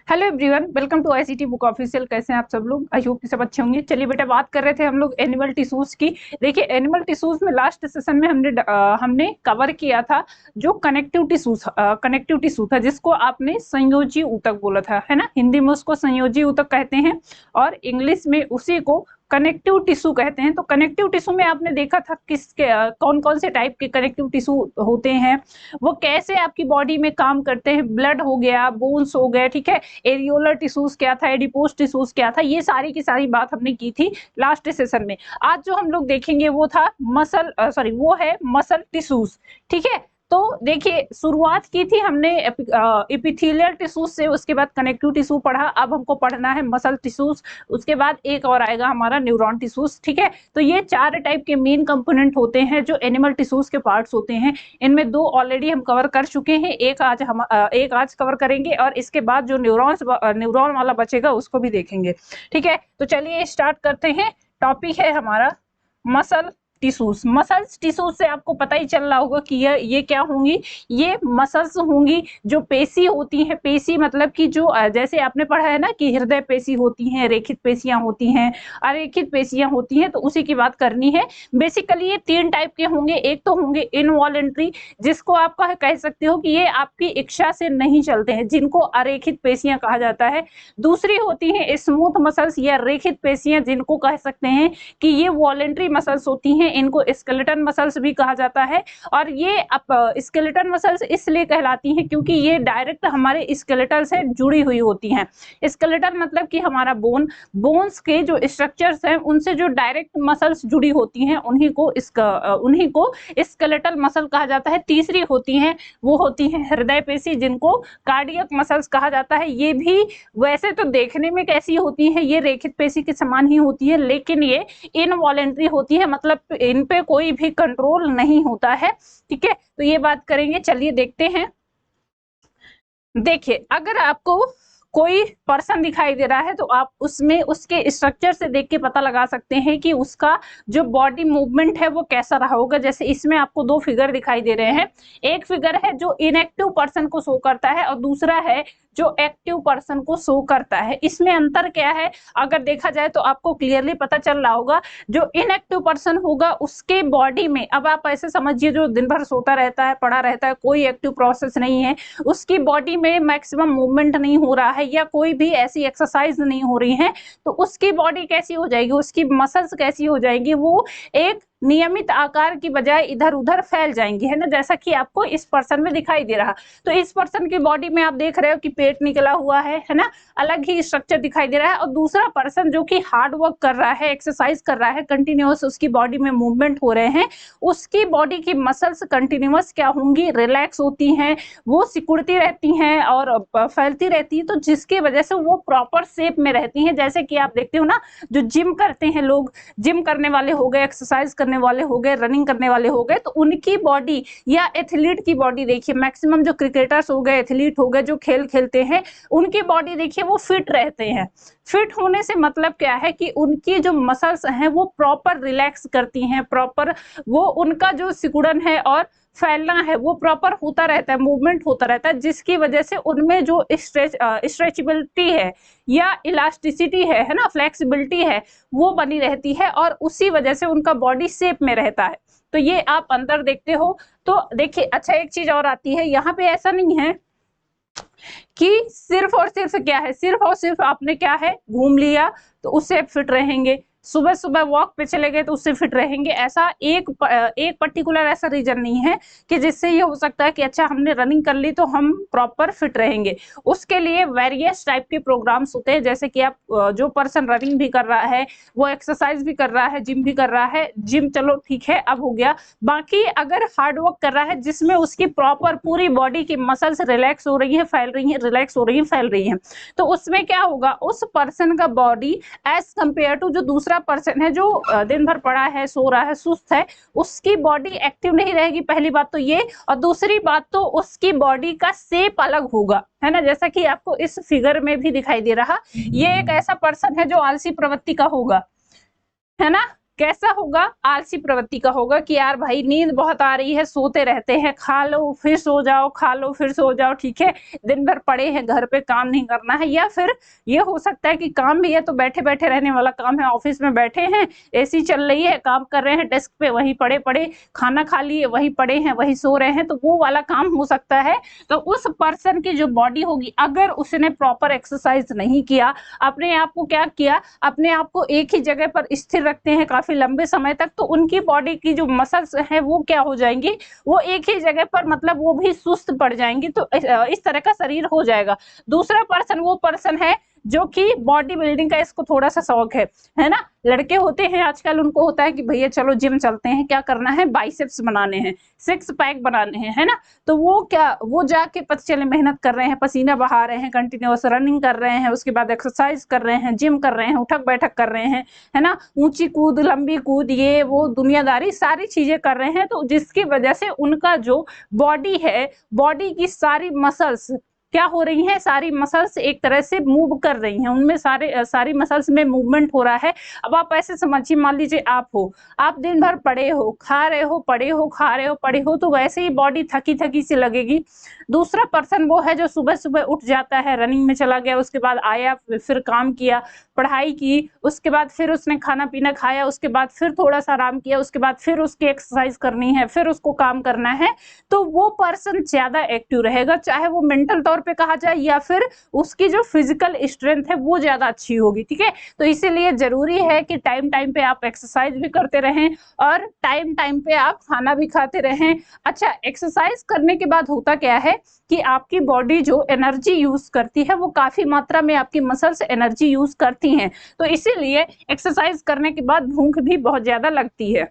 Hello everyone, welcome to ICT book official. कैसे हैं आप सब लोग? आई होप कि सब अच्छे होंगे। चलिए बेटा, बात कर रहे थे हम लोग एनिमल टिश्यूज की। देखिए, एनिमल टिश्यूज में लास्ट सेशन में हमने कवर किया था जो कनेक्टिव टिश्यू था, जिसको आपने संयोजी ऊतक बोला था, है ना। हिंदी में उसको संयोजी ऊतक कहते हैं और इंग्लिश में उसी को कनेक्टिव टिश्यू कहते हैं। तो कनेक्टिव टिश्यू में आपने देखा था कौन कौन से टाइप के कनेक्टिव टिश्यू होते हैं, वो कैसे आपकी बॉडी में काम करते हैं। ब्लड हो गया, बोन्स हो गए, ठीक है। एरियोलर टिश्यूज क्या था, एडिपोज टिश्यूज क्या था, ये सारी की सारी बात हमने की थी लास्ट सेशन में। आज जो हम लोग देखेंगे वो था वो है मसल टिश्यूज, ठीक है। तो देखिए, शुरुआत की थी हमने एपिथेलियल टिश्यूज से, उसके बाद कनेक्टिव टिश्यू पढ़ा। अब हमको पढ़ना है मसल टिश्यूज, उसके बाद एक और आएगा हमारा न्यूरॉन टिश्यूज, ठीक है। तो ये 4 टाइप के मेन कंपोनेंट होते हैं जो एनिमल टिश्यूज के पार्ट्स होते हैं। इनमें 2 ऑलरेडी हम कवर कर चुके हैं, एक आज कवर करेंगे और इसके बाद जो न्यूरॉन वाला बचेगा उसको भी देखेंगे, ठीक है। तो चलिए स्टार्ट करते हैं। टॉपिक है हमारा मसल टिश्यूज। मसल्स टिश्यूज से आपको पता ही चल रहा होगा कि ये क्या होंगी। ये मसल्स होंगी जो पेशी होती हैं। पेशी मतलब कि जो जैसे आपने पढ़ा है ना कि हृदय पेशी होती हैं, रेखित पेशियां होती हैं, अरेखित पेशियां होती हैं, तो उसी की बात करनी है। बेसिकली ये 3 टाइप के होंगे। एक तो होंगे इनवॉलेंट्री, जिसको आप कह सकते हो कि ये आपकी इच्छा से नहीं चलते हैं, जिनको अरेखित पेशियां कहा जाता है। दूसरी होती है स्मूथ मसल्स या रेखित पेशियां, जिनको कह सकते हैं कि ये वॉलेंट्री मसल्स होती हैं। इनको स्केलेटन मसल्स भी कहा जाता है। और ये स्केलेटन मसल्स इसलिए कहलाती हैं क्योंकि ये डायरेक्ट हमारे स्केलेटन से जुड़ी हुई होती हैं। स्केलेटन मतलब कि हमारा बोन्स के जो स्ट्रक्चर्स हैं उनसे जो डायरेक्ट मसल्स जुड़ी होती हैं उन्हीं को स्केलेटल मसल कहा जाता है। तीसरी होती हैं वो होती हैं हृदय पेशी, जिनको कार्डियक मसल्स कहा जाता है। ये भी वैसे तो देखने में कैसी होती है, ये रेखित पेशी के समान ही होती है, लेकिन ये इनवॉलेंट्री होती है, मतलब इन पे कोई भी कंट्रोल नहीं होता है, ठीक है। तो ये बात करेंगे, चलिए देखते हैं। देखिए, अगर आपको कोई पर्सन दिखाई दे रहा है तो आप उसमें उसके स्ट्रक्चर से देख के पता लगा सकते हैं कि उसका जो बॉडी मूवमेंट है वो कैसा रहा होगा। जैसे इसमें आपको 2 फिगर दिखाई दे रहे हैं। एक फिगर है जो इनएक्टिव पर्सन को शो करता है और दूसरा है जो एक्टिव पर्सन को शो करता है। इसमें अंतर क्या है अगर देखा जाए तो आपको क्लियरली पता चल रहा होगा। जो इनएक्टिव पर्सन होगा उसके बॉडी में, अब आप ऐसे समझिए जो दिन भर सोता रहता है, पड़ा रहता है, कोई एक्टिव प्रोसेस नहीं है, उसकी बॉडी में मैक्सिमम मूवमेंट नहीं हो रहा है या कोई भी ऐसी एक्सरसाइज नहीं हो रही है, तो उसकी बॉडी कैसी हो जाएगी, उसकी मसल्स कैसी हो जाएगी, वो एक नियमित आकार की बजाय इधर उधर फैल जाएंगे, है ना। जैसा कि आपको इस पर्सन में दिखाई दे रहा। तो इस पर्सन की बॉडी में आप देख रहे हो कि पेट निकला हुआ है ना, अलग ही स्ट्रक्चर दिखाई दे रहा है। और दूसरा पर्सन जो कि हार्ड वर्क कर रहा है, एक्सरसाइज कर रहा है, कंटिन्यूअस उसकी बॉडी में मूवमेंट हो रहे हैं, उसकी बॉडी की मसल्स कंटिन्यूअस क्या होंगी, रिलैक्स होती हैं, वो सिकुड़ती रहती हैं और फैलती रहती है, तो जिसकी वजह से वो प्रॉपर शेप में रहती हैं। जैसे कि आप देखते हो ना, जो जिम करते हैं लोग, जिम करने वाले हो गए, एक्सरसाइज करने वाले हो गए, रनिंग करने वाले हो गए, तो उनकी बॉडी या एथलीट की बॉडी देखिए, मैक्सिमम जो क्रिकेटर्स हो गए, एथलीट हो गए, जो खेल खेलते हैं, उनकी बॉडी देखिए वो फिट रहते हैं। फिट होने से मतलब क्या है कि उनकी जो मसल्स हैं वो प्रॉपर रिलैक्स करती हैं, प्रॉपर वो उनका जो सिकुड़न है और फैलना है वो प्रॉपर होता रहता है, मूवमेंट होता रहता है, जिसकी वजह से उनमें जो स्ट्रेचेबिलिटी है या इलास्टिसिटी है ना, फ्लेक्सिबिलिटी है, वो बनी रहती है और उसी वजह से उनका बॉडी शेप में रहता है। तो ये आप अंदर देखते हो। तो देखिए, अच्छा एक चीज और आती है यहाँ पे, ऐसा नहीं है कि सिर्फ और सिर्फ क्या है, सिर्फ और सिर्फ आपने क्या है घूम लिया तो उससे फिट रहेंगे, सुबह सुबह वॉक पे चले गए तो उससे फिट रहेंगे। ऐसा एक पर्टिकुलर ऐसा रीजन नहीं है कि जिससे ये हो सकता है कि अच्छा हमने रनिंग कर ली तो हम प्रॉपर फिट रहेंगे। उसके लिए वेरियस टाइप के प्रोग्राम्स होते हैं। जैसे कि आप जो पर्सन रनिंग भी कर रहा है, वो एक्सरसाइज भी कर रहा है, जिम भी कर रहा है, जिम चलो ठीक है अब हो गया, बाकी अगर हार्ड वर्क कर रहा है जिसमें उसकी प्रॉपर पूरी बॉडी की मसल्स रिलैक्स हो रही है, फैल रही है, रिलैक्स हो रही है, फैल रही है, तो उसमें क्या होगा, उस पर्सन का बॉडी एज कंपेयर टू जो दूसरा पर्सन है जो दिन भर पड़ा है, सो रहा है, सुस्त है, उसकी बॉडी एक्टिव नहीं रहेगी। पहली बात तो ये, और दूसरी बात तो उसकी बॉडी का शेप अलग होगा, है ना। जैसा कि आपको इस फिगर में भी दिखाई दे रहा, ये एक ऐसा पर्सन है जो आलसी प्रवृत्ति का होगा, है ना। कैसा होगा, आलसी प्रवृत्ति का होगा कि यार भाई नींद बहुत आ रही है, सोते रहते हैं, खा लो फिर सो जाओ, खा लो फिर सो जाओ, ठीक है, दिन भर पड़े हैं घर पे, काम नहीं करना है। या फिर ये हो सकता है कि काम भी है तो बैठे बैठे रहने वाला काम है, ऑफिस में बैठे हैं, एसी चल रही है, काम कर रहे हैं डेस्क पे, वहीं पड़े पड़े, खाना खा लिए वहीं पड़े हैं, वहीं सो रहे हैं, तो वो वाला काम हो सकता है। तो उस पर्सन की जो बॉडी होगी, अगर उसने प्रॉपर एक्सरसाइज नहीं किया, अपने आप को क्या किया, अपने आप को एक ही जगह पर स्थिर रखते हैं काफी लंबे समय तक, तो उनकी बॉडी की जो मसल्स है वो क्या हो जाएंगी, वो एक ही जगह पर मतलब वो भी सुस्त पड़ जाएंगी। तो इस तरह का शरीर हो जाएगा। दूसरा पर्सन वो पर्सन है जो कि बॉडी बिल्डिंग का इसको थोड़ा सा शौक है ना। लड़के होते हैं आजकल, उनको होता है कि भैया चलो जिम चलते हैं, क्या करना है, बाइसेप्स बनाने हैं, सिक्स पैक बनाने हैं, है ना। तो वो जाके पता चले मेहनत कर रहे हैं, पसीना बहा रहे हैं, कंटिन्यूअस रनिंग कर रहे हैं, उसके बाद एक्सरसाइज कर रहे हैं, जिम कर रहे हैं, उठक बैठक कर रहे हैं, है ना, ऊंची कूद, लंबी कूद, ये वो दुनियादारी सारी चीजें कर रहे हैं। तो जिसकी वजह से उनका जो बॉडी है, बॉडी की सारी मसल्स क्या हो रही हैं, सारी मसल्स एक तरह से मूव कर रही हैं, उनमें सारी मसल्स में मूवमेंट हो रहा है। अब आप ऐसे समझिए, मान लीजिए आप दिन भर पड़े हो, खा रहे हो, पड़े हो, खा रहे हो, पड़े हो, तो वैसे ही बॉडी थकी थकी सी लगेगी। दूसरा पर्सन वो है जो सुबह सुबह उठ जाता है, रनिंग में चला गया, उसके बाद आया, फिर काम किया, पढ़ाई की, उसके बाद फिर उसने खाना पीना खाया, उसके बाद फिर थोड़ा सा आराम किया, उसके बाद फिर उसकी एक्सरसाइज करनी है, फिर उसको काम करना है। तो वो पर्सन ज्यादा एक्टिव रहेगा, चाहे वो मेंटल तौर पे कहा जाए या फिर उसकी जो फिजिकल स्ट्रेंथ है वो ज्यादा अच्छी होगी, ठीक है। तो इसीलिए जरूरी है कि टाइम टाइम पे आप एक्सरसाइज भी करते रहें और टाइम टाइम पे आप खाना भी खाते रहें। अच्छा, एक्सरसाइज करने के बाद होता क्या है कि आपकी बॉडी जो एनर्जी यूज करती है वो काफी मात्रा में आपकी मसल्स एनर्जी यूज करती हैं, तो इसीलिए एक्सरसाइज करने के बाद भूख भी बहुत ज्यादा लगती है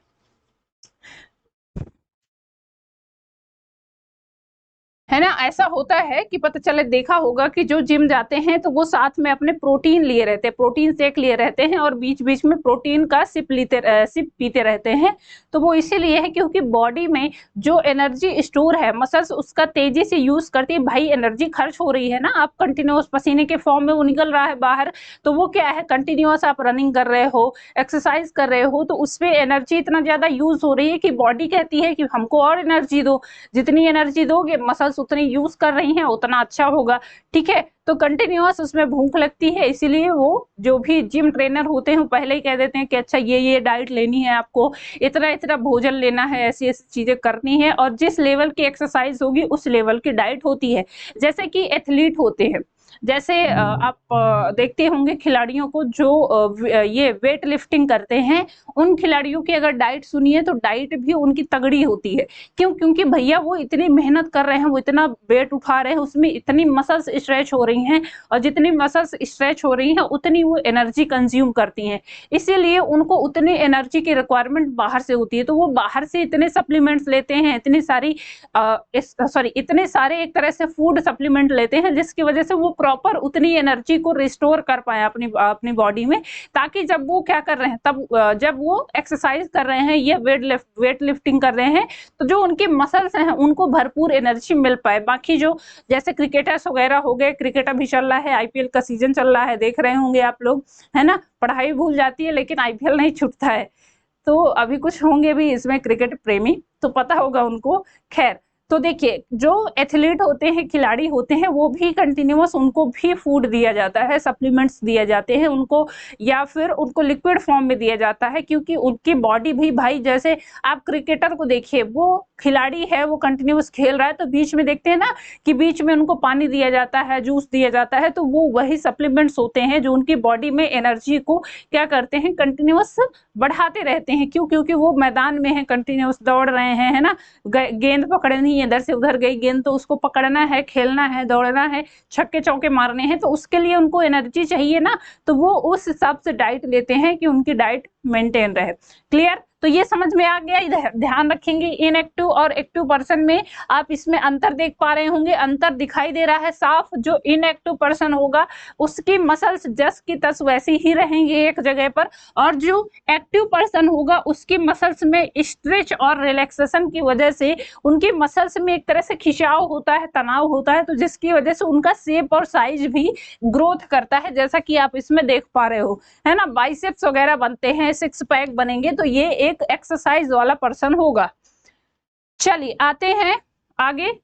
ना। ऐसा होता है कि पता चले, देखा होगा कि जो जिम जाते हैं तो वो साथ में अपने प्रोटीन लिए रहते हैं, प्रोटीन शेक लिए रहते हैं और बीच बीच में प्रोटीन का सिप पीते रहते हैं। तो वो इसीलिए है क्योंकि बॉडी में जो एनर्जी स्टोर है, मसल्स उसका तेजी से यूज करती है। भाई एनर्जी खर्च हो रही है ना, आप कंटिन्यूअस पसीने के फॉर्म में वो निकल रहा है बाहर, तो वो क्या है, कंटिन्यूअस आप रनिंग कर रहे हो, एक्सरसाइज कर रहे हो, तो उसमें एनर्जी इतना ज्यादा यूज हो रही है कि बॉडी कहती है कि हमको और एनर्जी दो, जितनी एनर्जी दोगे मसल्स उतनी यूज कर रही हैं उतना अच्छा होगा, ठीक है। तो कंटिन्यूअस उसमें भूख लगती है, इसीलिए वो जो भी जिम ट्रेनर होते हैं वो पहले ही कह देते हैं कि अच्छा ये डाइट लेनी है, आपको इतना इतना भोजन लेना है, ऐसी ऐसी चीजें करनी है, और जिस लेवल की एक्सरसाइज होगी उस लेवल की डाइट होती है। जैसे कि एथलीट होते हैं, जैसे आप देखते होंगे खिलाड़ियों को जो ये वेट लिफ्टिंग करते हैं, उन खिलाड़ियों की अगर डाइट सुनिए तो डाइट भी उनकी तगड़ी होती है। क्यों? क्योंकि भैया वो इतनी मेहनत कर रहे हैं, वो इतना वेट उठा रहे हैं, उसमें इतनी मसल्स स्ट्रेच हो रही हैं, और जितनी मसल्स स्ट्रेच हो रही हैं उतनी वो एनर्जी कंज्यूम करती हैं, इसीलिए उनको उतनी एनर्जी की रिक्वायरमेंट बाहर से होती है। तो वो बाहर से इतने सप्लीमेंट्स लेते हैं, इतने सारे एक तरह से फूड सप्लीमेंट लेते हैं, जिसकी वजह से वो प्रॉपर उतनी एनर्जी को रिस्टोर कर पाए अपनी बॉडी में, ताकि जब वो क्या कर रहे हैं, तब जब वो एक्सरसाइज कर रहे हैं या वेट लिफ्टिंग कर रहे हैं, तो जो उनके मसल्स हैं उनको भरपूर एनर्जी मिल पाए। बाकी जो जैसे क्रिकेटर्स वगैरह हो गए, क्रिकेट अभी चल रहा है, आईपीएल का सीजन चल रहा है, देख रहे होंगे आप लोग, है ना, पढ़ाई भूल जाती है लेकिन आईपीएल नहीं छूटता है। तो अभी कुछ होंगे भी इसमें क्रिकेट प्रेमी, तो पता होगा उनको। खैर, तो देखिए जो एथलीट होते हैं, खिलाड़ी होते हैं, वो भी कंटिन्यूअस उनको भी फूड दिया जाता है, सप्लीमेंट्स दिए जाते हैं उनको, या फिर उनको लिक्विड फॉर्म में दिया जाता है, क्योंकि उनकी बॉडी भी, भाई जैसे आप क्रिकेटर को देखिए, वो खिलाड़ी है, वो कंटिन्यूअस खेल रहा है, तो बीच में देखते हैं ना कि बीच में उनको पानी दिया जाता है, जूस दिया जाता है, तो वो वही सप्लीमेंट्स होते हैं जो उनकी बॉडी में एनर्जी को क्या करते हैं, कंटिन्यूअस बढ़ाते रहते हैं। क्यों? क्योंकि वो मैदान में है, कंटिन्यूअस दौड़ रहे हैं, है ना, गेंद पकड़नी है, इधर से उधर गई गेंद तो उसको पकड़ना है, खेलना है, दौड़ना है, छक्के चौके मारने हैं, तो उसके लिए उनको एनर्जी चाहिए ना, तो वो उस हिसाब से डाइट लेते हैं कि उनकी डाइट मेंटेन रहे। क्लियर? तो ये समझ में आ गया। ध्यान रखेंगे इनएक्टिव और एक्टिव पर्सन में आप इसमें अंतर देख पा रहे होंगे, अंतर दिखाई दे रहा है साफ। जो इनएक्टिव पर्सन होगा उसकी मसल्स जस की तस वैसी ही रहेंगी एक जगह पर, और जो एक्टिव पर्सन होगा उसकी मसल्स में स्ट्रेच और रिलैक्सेशन की वजह से उनकी मसल्स में एक तरह से खिंचाव होता है, तनाव होता है, तो जिसकी वजह से उनका शेप और साइज भी ग्रोथ करता है, जैसा कि आप इसमें देख पा रहे हो, है ना। बाइसेप्स वगैरह बनते हैं, सिक्स पैक बनेंगे, तो ये एक एक्सरसाइज वाला पर्सन होगा। चलिए आते हैं आगे,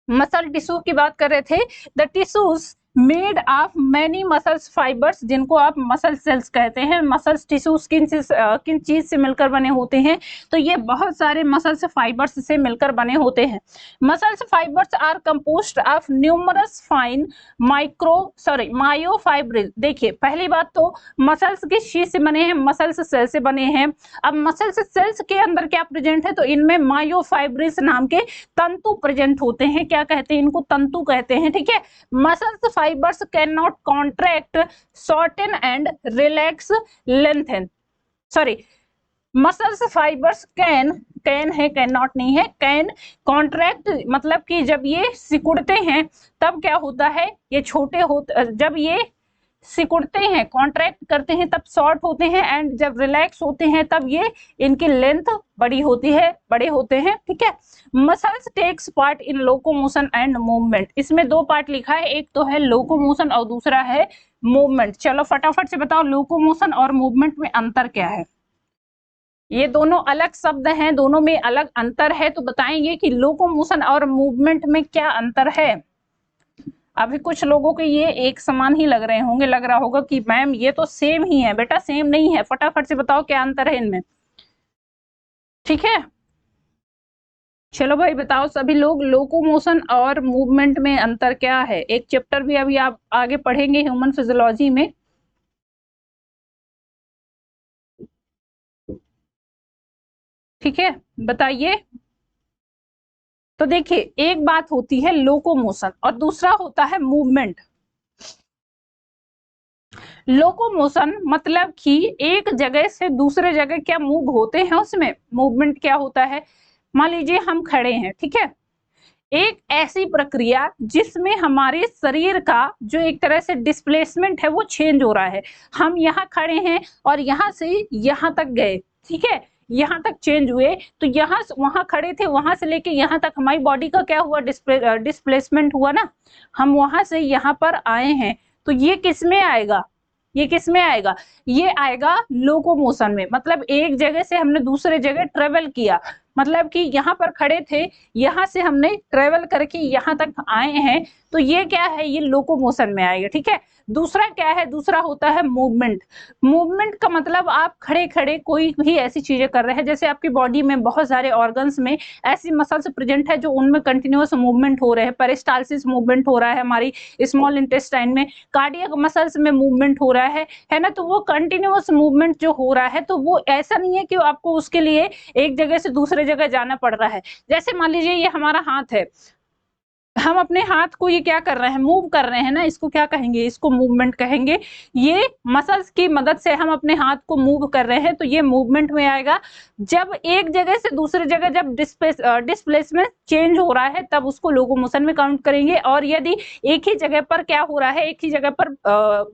मसल टिश्यू की बात कर रहे थे। The tissues made of many muscles fibres, जिनको आप मसल सेल्स कहते हैं। मसल्स टिश्यूज किन चीज से मिलकर बने होते हैं, तो ये बहुत सारे मसल्स फाइबर्स से मिलकर बने होते हैं। Muscles fibres are composed of numerous fine myofibril. देखिए पहली बात तो मसल्स किस चीज से बने हैं, मसल्स सेल से बने हैं। अब मसल्स सेल्स के अंदर क्या प्रेजेंट है, तो इनमें मायोफाइब्रिल्स नाम के तंतु प्रेजेंट होते हैं। क्या कहते हैं इनको, तंतु कहते हैं, ठीक है। Muscles fibres can not contract, shorten and relax, lengthen, sorry muscles fibres can है, कैन नॉट नहीं है, कैन कॉन्ट्रैक्ट, मतलब कि जब ये सिकुड़ते हैं तब क्या होता है, ये छोटे होते, जब ये सिकुड़ते हैं कॉन्ट्रैक्ट करते हैं तब शॉर्ट होते हैं, एंड जब रिलैक्स होते हैं तब ये इनकी लेंथ बड़ी होती है, बड़े होते हैं, ठीक है। Muscles takes part in locomotion and movement. इसमें दो पार्ट लिखा है, एक तो है लोकोमोशन और दूसरा है मूवमेंट। चलो फटाफट से बताओ लोकोमोशन और मूवमेंट में अंतर क्या है। ये दोनों अलग शब्द हैं, दोनों में अलग अंतर है, तो बताएंगे कि लोकोमोशन और मूवमेंट में क्या अंतर है। अभी कुछ लोगों के ये एक समान ही लग रहे होंगे, लग रहा होगा कि मैम ये तो सेम ही है। बेटा सेम नहीं है, फटाफट से बताओ क्या अंतर है इनमें, ठीक है। चलो भाई बताओ सभी लोग, लोकोमोशन और मूवमेंट में अंतर क्या है। एक चैप्टर भी अभी आप आगे पढ़ेंगे ह्यूमन फिजियोलॉजी में, ठीक है, बताइए। तो देखिए एक बात होती है लोकोमोशन और दूसरा होता है मूवमेंट। लोकोमोशन मतलब कि एक जगह से दूसरे जगह क्या मूव होते हैं, उसमें मूवमेंट क्या होता है। मान लीजिए हम खड़े हैं, ठीक है, एक ऐसी प्रक्रिया जिसमें हमारे शरीर का जो एक तरह से डिस्प्लेसमेंट है वो चेंज हो रहा है। हम यहाँ खड़े हैं और यहाँ से यहाँ तक गए, ठीक है, यहाँ तक चेंज हुए, तो यहाँ वहां खड़े थे, वहां से लेके यहाँ तक हमारी बॉडी का क्या हुआ, डिस्प्लेसमेंट हुआ ना। हम वहां से यहाँ पर आए हैं, तो ये किस में आएगा, ये किस में आएगा, ये आएगा लोकोमोशन में। मतलब एक जगह से हमने दूसरे जगह ट्रेवल किया, मतलब कि यहाँ पर खड़े थे, यहाँ से हमने ट्रेवल करके यहाँ तक आए हैं, तो ये क्या है, ये लोकोमोशन में आएगा, ठीक है। दूसरा क्या है, दूसरा होता है मूवमेंट। मूवमेंट का मतलब आप खड़े खड़े कोई भी ऐसी चीजें कर रहे हैं, जैसे आपकी बॉडी में बहुत सारे ऑर्गन्स में ऐसी मसल्स प्रेजेंट है जो उनमें कंटिन्यूअस मूवमेंट हो रहे हैं। पेरिस्टालसिस मूवमेंट हो रहा है हमारी स्मॉल इंटेस्टाइन में, कार्डियक मसल्स में मूवमेंट हो रहा है ना। तो वो कंटिन्यूअस मूवमेंट जो हो रहा है, तो वो ऐसा नहीं है कि आपको उसके लिए एक जगह से दूसरे जगह जाना पड़ रहा है। जैसे मान लीजिए ये हमारा हाथ है, हम अपने हाथ को ये क्या कर रहे हैं, मूव कर रहे हैं ना, इसको क्या कहेंगे, इसको मूवमेंट कहेंगे। ये मसल्स की मदद से हम अपने हाथ को मूव कर रहे हैं, तो ये मूवमेंट में आएगा। जब एक जगह से दूसरी जगह जब डिस्प्लेसमेंट चेंज हो रहा है तब उसको लोकोमोशन में काउंट करेंगे। और यदि एक ही जगह पर क्या हो रहा है, एक ही जगह पर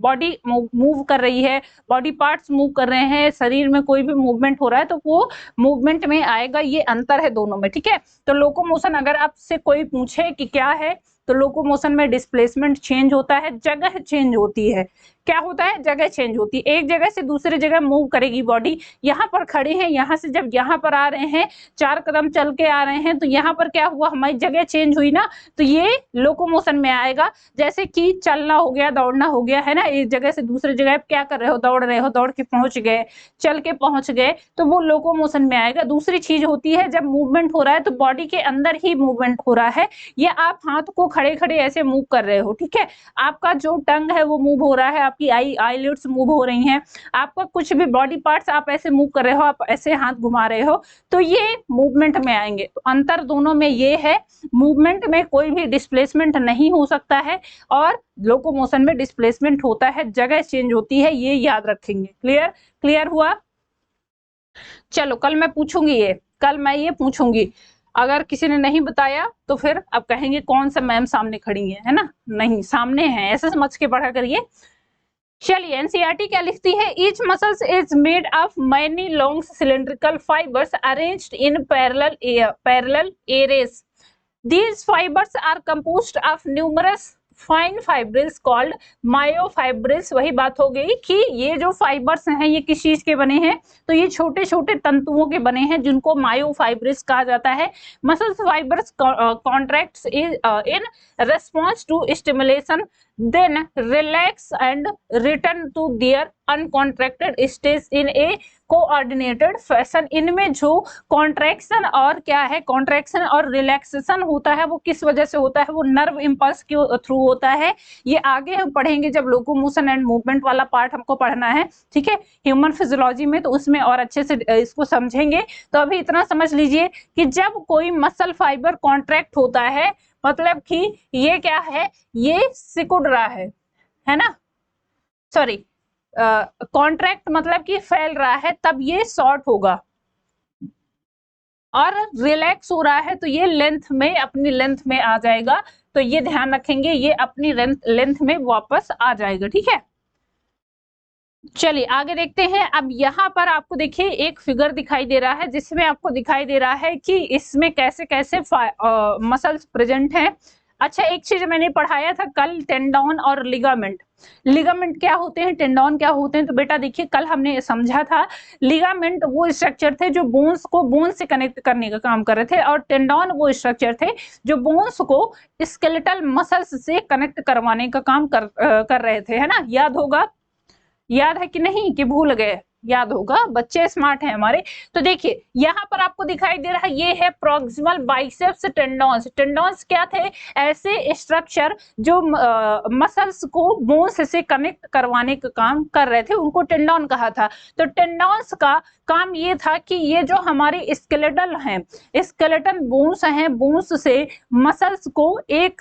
बॉडी मूव कर रही है, बॉडी पार्ट्स मूव कर रहे हैं, शरीर में कोई भी मूवमेंट हो रहा है, तो वो मूवमेंट में आएगा। ये अंतर है दोनों में, ठीक है। तो लोकोमोशन अगर आपसे कोई पूछे कि क्या है, तो लोकोमोशन में डिस्प्लेसमेंट चेंज होता है, जगह चेंज होती है। क्या होता है, जगह चेंज होती है, एक जगह से दूसरी जगह मूव करेगी बॉडी। यहाँ पर खड़े हैं, यहाँ से जब यहाँ पर आ रहे हैं, 4 कदम चल के आ रहे हैं, तो यहाँ पर क्या हुआ, हमारी जगह चेंज हुई ना, तो ये लोकोमोशन में आएगा। जैसे कि चलना हो गया, दौड़ना हो गया, है ना, एक जगह से दूसरी जगह क्या कर रहे हो, दौड़ रहे हो, दौड़ के पहुंच गए, चल के पहुंच गए, तो वो लोकोमोशन में आएगा। दूसरी चीज होती है जब मूवमेंट हो रहा है तो बॉडी के अंदर ही मूवमेंट हो रहा है, ये आप हाथ को खड़े खड़े ऐसे मूव कर रहे हो, ठीक है, आपका जो टंग है वो मूव हो रहा है, आपकी आईलिड्स मूव हो रही हैं, आपका कुछ भी बॉडी पार्ट्स आप ऐसे मूव कर रहे हो, आप ऐसे हाथ घुमा रहे हो, तो ये मूवमेंट में आएंगे। तो अंतर दोनों में ये है, मूवमेंट में कोई भी डिस्प्लेसमेंट नहीं हो सकता है और लोकोमोशन में डिस्प्लेसमेंट होता है, जगह चेंज होती है, ये याद रखेंगे। क्लियर, क्लियर हुआ। चलो कल मैं पूछूंगी ये, कल मैं ये पूछूंगी। अगर किसी ने नहीं बताया तो फिर अब कहेंगे कौन सा मैम सामने खड़ी है ना? नहीं, सामने है, ऐसे समझ के पढ़ा करिए। चलिए एनसीईआरटी क्या लिखती है? Each muscles is made of many long cylindrical fibres arranged in parallel arrays. These fibers are composed of numerous fine fibrils called myofibrils. वही बात हो गई कि ये जो फाइबर्स हैं ये किस चीज के बने हैं? तो ये छोटे छोटे तंतुओं के बने हैं जिनको मायोफाइब्रिल्स कहा जाता है। Muscles fibres contracts in response to stimulation, then relax and return to their uncontracted stage in a coordinated fashion। इनमें जो कॉन्ट्रैक्शन और क्या है, कॉन्ट्रैक्शन और रिलैक्सेशन होता है वो किस वजह से होता है? वो नर्व इंपल्स के थ्रू होता है। ये आगे हम पढ़ेंगे जब लोकोमोशन एंड मूवमेंट वाला पार्ट हमको पढ़ना है, ठीक है, ह्यूमन फिजियोलॉजी में, तो उसमें और अच्छे से इसको समझेंगे। तो अभी इतना समझ लीजिए कि जब कोई मसल फाइबर कॉन्ट्रैक्ट होता है मतलब कि ये क्या है, ये सिकुड़ रहा है ना, सॉरी, कॉन्ट्रैक्ट मतलब कि फैल रहा है, तब ये शॉर्ट होगा। और रिलैक्स हो रहा है तो ये लेंथ में, अपनी लेंथ में आ जाएगा। तो ये ध्यान रखेंगे, ये अपनी लेंथ में वापस आ जाएगा, ठीक है। चलिए आगे देखते हैं। अब यहाँ पर आपको देखिए एक फिगर दिखाई दे रहा है जिसमें आपको दिखाई दे रहा है कि इसमें कैसे कैसे मसल्स प्रेजेंट हैं। अच्छा, एक चीज मैंने पढ़ाया था कल, टेंडन और लिगामेंट। लिगामेंट क्या होते हैं, टेंडन क्या होते हैं? तो बेटा देखिए कल हमने समझा था लिगामेंट वो स्ट्रक्चर थे जो बोन्स को बोन्स से कनेक्ट करने का काम कर रहे थे, और टेंडन वो स्ट्रक्चर थे जो बोन्स को स्केलेटल मसल्स से कनेक्ट करवाने का काम कर रहे थे, है ना? याद होगा, याद है कि नहीं कि भूल गए? याद होगा, बच्चे स्मार्ट हैं हमारे। तो देखिए यहाँ पर आपको दिखाई दे रहा है, ये है प्रॉक्सिमल बाइसेप्स टेंडन्स। टेंडन्स क्या थे? ऐसे स्ट्रक्चर जो मसल्स को बोन्स से कनेक्ट करवाने का काम कर रहे थे, उनको टेंडन कहा था। तो टेंडन्स का काम ये था कि ये जो हमारे स्केलेटल हैं, स्केलेटन बोन्स हैं, बोन्स से मसल्स को एक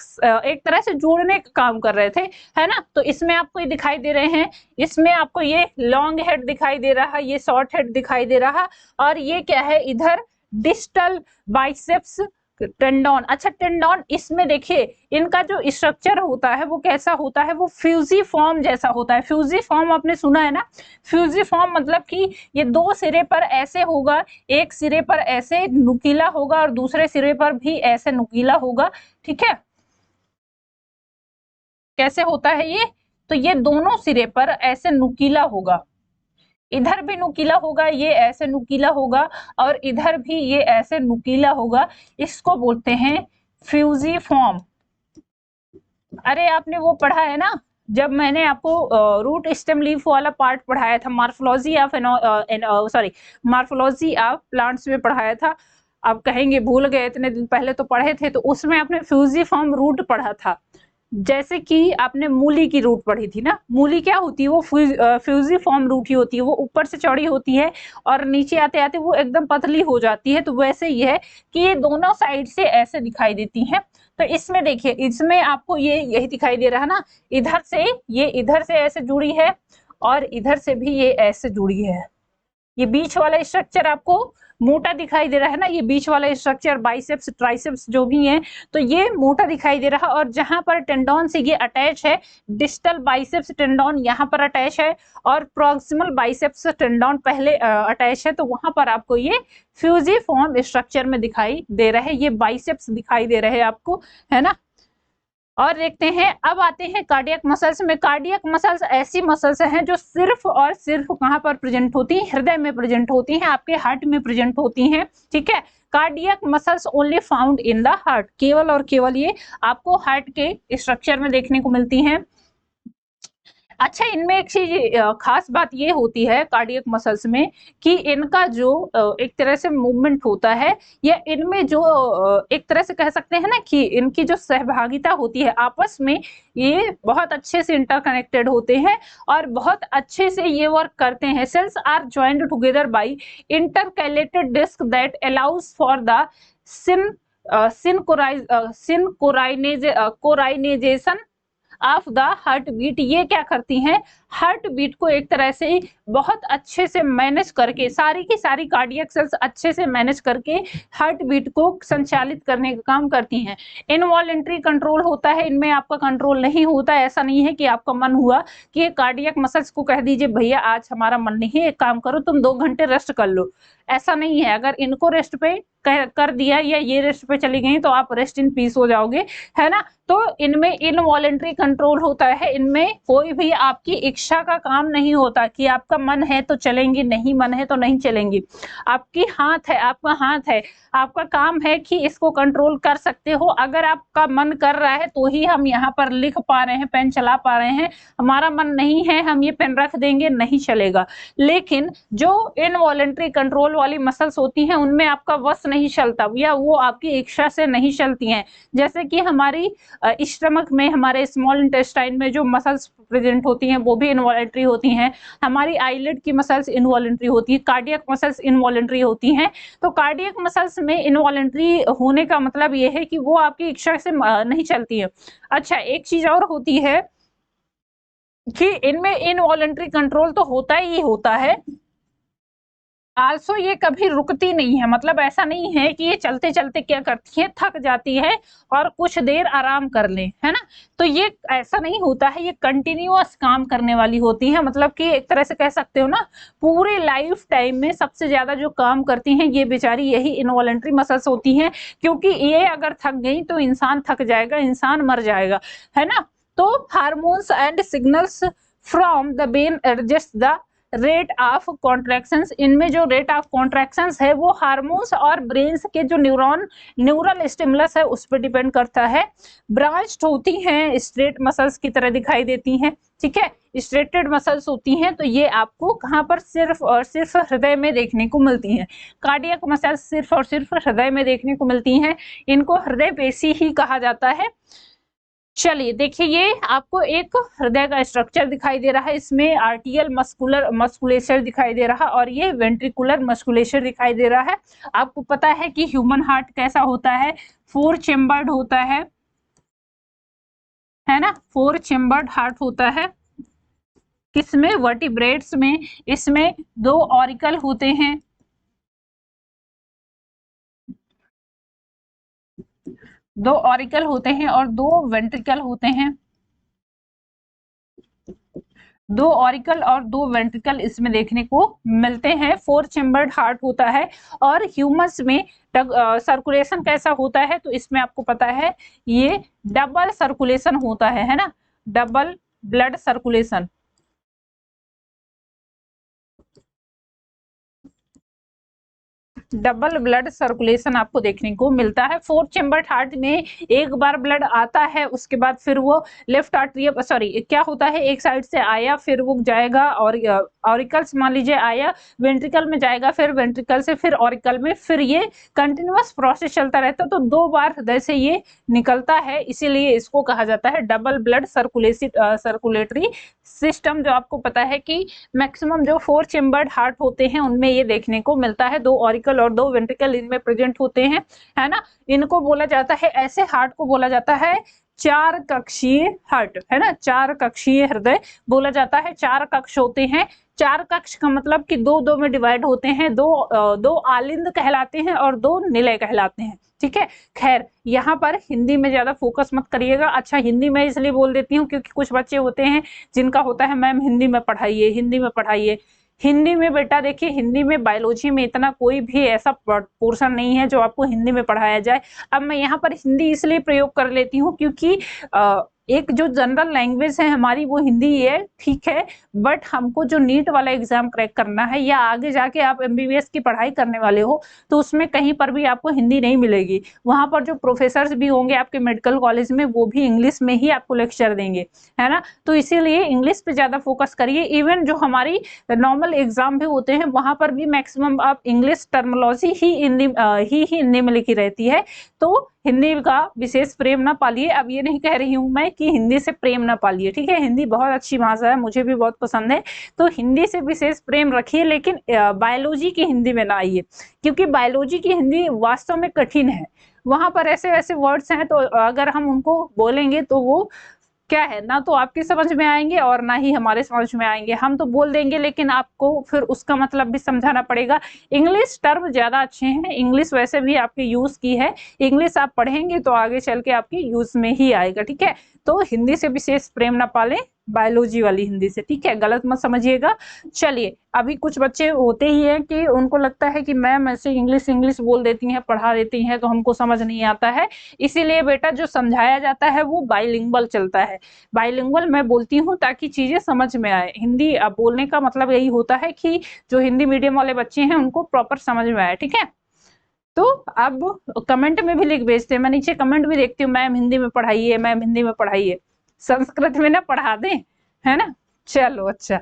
तरह से जोड़ने का काम कर रहे थे, है ना? तो इसमें आपको ये दिखाई दे रहे हैं, इसमें आपको ये लॉन्ग हेड दिखाई दे रहा है, ये शॉर्ट हेड दिखाई दे रहा, और ये क्या है इधर डिस्टल बाइसेप्स टेंडन। अच्छा, टेंडन इसमें देखिए इनका जो स्ट्रक्चर होता है वो कैसा होता है? वो फ्यूजिफॉर्म जैसा होता है। फ्यूजिफॉर्म आपने सुना है ना? फ्यूजिफॉर्म मतलब कि ये दो सिरे पर ऐसे होगा, एक सिरे पर ऐसे नुकीला होगा और दूसरे सिरे पर भी ऐसे नुकीला होगा, ठीक है। कैसे होता है ये? तो ये दोनों सिरे पर ऐसे नुकीला होगा, इधर भी नुकीला होगा, ये ऐसे नुकीला होगा, और इधर भी ये ऐसे नुकीला होगा। इसको बोलते हैं फ्यूजिफॉर्म। अरे आपने वो पढ़ा है ना, जब मैंने आपको रूट स्टेम लीफ वाला पार्ट पढ़ाया था, morphology of morphology of plants में पढ़ाया था। आप कहेंगे भूल गए, इतने दिन पहले तो पढ़े थे। तो उसमें आपने फ्यूजिफॉर्म रूट पढ़ा था। जैसे कि आपने मूली की रूट पढ़ी थी ना, मूली क्या होती है? वो फ्यूजिफॉर्म रूट ही होती है, वो ऊपर से चौड़ी होती है और नीचे आते आते वो एकदम पतली हो जाती है। तो वैसे ही है कि ये दोनों साइड से ऐसे दिखाई देती हैं। तो इसमें देखिए, इसमें आपको ये यही दिखाई दे रहा है ना, इधर से ये इधर से ऐसे जुड़ी है और इधर से भी ये ऐसे जुड़ी है। ये बीच वाला स्ट्रक्चर आपको मोटा दिखाई दे रहा है ना, ये बीच वाला स्ट्रक्चर बाइसेप्स ट्राइसेप्स जो भी है, तो ये मोटा दिखाई दे रहा है। और जहां पर टेंडन से ये अटैच है, डिस्टल बाइसेप्स टेंडन यहाँ पर अटैच है और प्रॉक्सिमल बाइसेप्स टेंडन पहले अटैच है, तो वहां पर आपको ये फ्यूजिफॉर्म स्ट्रक्चर में दिखाई दे रहे हैं, ये बाइसेप्स दिखाई दे रहे हैं आपको, है ना। और देखते हैं, अब आते हैं कार्डियक मसल्स में। कार्डियक मसल्स ऐसी मसल्स हैं जो सिर्फ और सिर्फ कहां पर प्रेजेंट होती हैं? हृदय में प्रेजेंट होती हैं, आपके हार्ट में प्रेजेंट होती हैं, ठीक है। Cardiac muscles only found in the heart, केवल और केवल ये आपको हार्ट के स्ट्रक्चर में देखने को मिलती हैं। अच्छा, इनमें एक चीज खास बात ये होती है कार्डियक मसल्स में कि इनका जो एक तरह से मूवमेंट होता है, या इनमें जो एक तरह से कह सकते हैं ना कि इनकी जो सहभागिता होती है आपस में, ये बहुत अच्छे से इंटरकनेक्टेड होते हैं और बहुत अच्छे से ये वर्क करते हैं। Cells are joined together by intercalated disc that allows for the coordination of the heart beat. ये क्या करती हैं? हार्ट बीट को एक तरह से बहुत अच्छे से मैनेज करके, सारी की सारी कार्डियक सेल्स अच्छे से मैनेज करके हार्ट बीट को संचालित करने का काम करती हैं। इनवॉलेंट्री कंट्रोल होता है, इनमें आपका कंट्रोल नहीं होता है। ऐसा नहीं है कि आपका मन हुआ कि कार्डियक मसल्स को कह दीजिए भैया आज हमारा मन नहीं है, एक काम करो तुम 2 घंटे रेस्ट कर लो, ऐसा नहीं है। अगर इनको रेस्ट पे कर दिया या ये रेस्ट पे चली गई तो आप रेस्ट इन पीस हो जाओगे, है ना। तो इनमें इनवॉलेंट्री कंट्रोल होता है, इनमें कोई भी आपकी इच्छा का काम नहीं होता कि आपका मन है तो चलेंगे, नहीं मन है तो नहीं चलेंगे। आपकी हाथ है, आपका हाथ है, आपका काम है कि इसको कंट्रोल कर सकते हो। अगर आपका मन कर रहा है तो ही हम यहाँ पर लिख पा रहे हैं, पेन चला पा रहे हैं। हमारा मन नहीं है, हम ये पेन रख देंगे, नहीं चलेगा। लेकिन जो इनवॉलेंट्री कंट्रोल वाली मसल्स होती हैं उनमें आपका वश नहीं चलता, या वो आपकी इच्छा से नहीं चलती हैं। जैसे कि हमारी स्टमक में, हमारे स्मॉल इंटेस्टाइन में जो मसल्स प्रेजेंट होती हैं वो भी इनवॉलेंट्री होती हैं। हमारी आईलिड की मसल्स इनवॉलेंट्री होती है, कार्डियक मसल्स इनवॉलेंट्री होती हैं। तो कार्डियक मसल्स में इनवॉलेंट्री होने का मतलब ये है कि वो आपकी इच्छा से नहीं चलती है। अच्छा, एक चीज और होती है कि इनमें इनवॉलेंट्री कंट्रोल तो होता ही होता है, आल्सो ये कभी रुकती नहीं है। मतलब ऐसा नहीं है कि ये चलते चलते क्या करती है, थक जाती है और कुछ देर आराम कर ले, है ना। तो ये ऐसा नहीं होता है, ये कंटिन्यूअस काम करने वाली होती है। मतलब कि एक तरह से कह सकते हो ना, पूरे लाइफ टाइम में सबसे ज्यादा जो काम करती हैं ये बेचारी यही इनवॉलेंट्री मसल्स होती हैं, क्योंकि ये अगर थक गई तो इंसान थक जाएगा, इंसान मर जाएगा, है ना। तो hormones and signals from the brain adjust the rate of contractions. इनमें जो रेट ऑफ कॉन्ट्रैक्शंस है वो हार्मोन्स और ब्रेन्स के जो न्यूरल स्टिमुलस है उस पर डिपेंड करता है। ब्रांच्ड होती हैं, स्ट्रेट मसल्स की तरह दिखाई देती हैं, ठीक है, स्ट्रेटेड मसल्स होती हैं। तो ये आपको कहाँ पर सिर्फ और सिर्फ हृदय में देखने को मिलती हैं। कार्डियक मसल्स सिर्फ और सिर्फ हृदय में देखने को मिलती हैं, इनको हृदय पेशी ही कहा जाता है। चलिए देखिए, ये आपको एक हृदय का स्ट्रक्चर दिखाई दे रहा है, इसमें आर्टियल मस्कुलेचर दिखाई दे रहा और ये वेंट्रिकुलर मस्कुलेचर दिखाई दे रहा है। आपको पता है कि ह्यूमन हार्ट कैसा होता है, 4 चेम्बर्ड होता है ना, 4 चेम्बर्ड हार्ट होता है। किसमें, वर्टिब्रेट्स में। इसमें 2 ऑरिकल होते हैं, 2 ऑरिकल होते हैं और 2 वेंट्रिकल होते हैं। 2 ऑरिकल और 2 वेंट्रिकल इसमें देखने को मिलते हैं। 4 चेम्बर्ड हार्ट होता है। और ह्यूमंस में सर्कुलेशन कैसा होता है, तो इसमें आपको पता है ये डबल सर्कुलेशन होता है ना, double blood circulation. Double blood circulation आपको देखने को मिलता है। 4 चेम्बर्ड हार्ट में एक बार ब्लड आता है, उसके बाद फिर वो लेफ्ट आर्ट्रियम क्या होता है, एक साइड से आया फिर वो जाएगा और ऑरिकल्स मान लीजिए आया, वेंट्रिकल में जाएगा, फिर वेंट्रिकल से फिर ऑरिकल में, फिर ये कंटिन्यूअस प्रोसेस चलता रहता है। तो 2 बार हृदय से ये निकलता है, इसीलिए इसको कहा जाता है डबल ब्लड सर्कुलेटरी सिस्टम। जो आपको पता है कि मैक्सिमम जो 4 चेम्बर्ड हार्ट होते हैं उनमें ये देखने को मिलता है, 2 ऑरिकल और 2 वेंट्रिकल इनमें प्रेजेंट होते हैं, है ना। इनको बोला जाता है, ऐसे हार्ट को बोला जाता है 4 कक्षीय हार्ट, है ना, 4 कक्षीय हृदय बोला जाता है। 4 कक्ष होते हैं। 4 कक्ष का मतलब कि 2-2 में डिवाइड होते हैं, 2 आलिंद कहलाते हैं और 2 निलय कहलाते हैं, ठीक है। खैर, यहाँ पर हिंदी में ज्यादा फोकस मत करिएगा। अच्छा, हिंदी में इसलिए बोल देती हूँ क्योंकि कुछ बच्चे होते हैं जिनका होता है मैम हिंदी में पढ़ाइए, हिंदी में पढ़ाइए। हिंदी में बेटा देखिए, हिंदी में बायोलॉजी में इतना कोई भी ऐसा पोर्शन नहीं है जो आपको हिंदी में पढ़ाया जाए। अब मैं यहाँ पर हिंदी इसलिए प्रयोग कर लेती हूँ क्योंकि एक जो जनरल लैंग्वेज है हमारी वो हिंदी है, ठीक है, बट हमको जो नीट वाला एग्जाम क्रैक करना है या आगे जाके आप एमबीबीएस की पढ़ाई करने वाले हो तो उसमें कहीं पर भी आपको हिंदी नहीं मिलेगी। वहां पर जो प्रोफेसर्स भी होंगे आपके मेडिकल कॉलेज में वो भी इंग्लिश में ही आपको लेक्चर देंगे, है ना। तो इसीलिए इंग्लिश पे ज्यादा फोकस करिए। इवन जो हमारी नॉर्मल एग्जाम भी होते हैं वहां पर भी मैक्सिमम आप इंग्लिश टर्मिनोलॉजी ही हिंदी में लिखी रहती है। तो हिंदी का विशेष प्रेम ना पालिए। अब ये नहीं कह रही हूं मैं कि हिंदी से प्रेम ना पालिए, ठीक है, हिंदी बहुत अच्छी भाषा है, मुझे भी बहुत पसंद है, तो हिंदी से विशेष प्रेम रखिए, लेकिन बायोलॉजी की हिंदी में ना आइए, क्योंकि बायोलॉजी की हिंदी वास्तव में कठिन है। वहां पर ऐसे ऐसे वर्ड्स हैं तो अगर हम उनको बोलेंगे तो वो क्या है, ना तो आपकी समझ में आएंगे और ना ही हमारे समझ में आएंगे। हम तो बोल देंगे लेकिन आपको फिर उसका मतलब भी समझाना पड़ेगा। इंग्लिश टर्म ज्यादा अच्छे हैं, इंग्लिश वैसे भी आपके यूज की है, इंग्लिश आप पढ़ेंगे तो आगे चल के आपके यूज में ही आएगा, ठीक है। तो हिंदी से विशेष प्रेम ना पालें, बायोलॉजी वाली हिंदी से, ठीक है, गलत मत समझिएगा। चलिए, अभी कुछ बच्चे होते ही हैं कि उनको लगता है कि मैम ऐसे इंग्लिश इंग्लिश बोल देती हैं, पढ़ा देती हैं, तो हमको समझ नहीं आता है। इसीलिए बेटा जो समझाया जाता है वो बाइलिंगुअल चलता है। बाइलिंगुअल मैं बोलती हूँ ताकि चीजें समझ में आए। हिंदी अब बोलने का मतलब यही होता है कि जो हिंदी मीडियम वाले बच्चे हैं उनको प्रॉपर समझ में आए, ठीक है। तो अब कमेंट में भी लिख भेजते हैं, मैं नीचे कमेंट भी देखती हूँ, मैम हिंदी में पढ़ाइए, मैम हिंदी में पढ़ाइए, संस्कृत में ना पढ़ा दें, है ना। चलो अच्छा,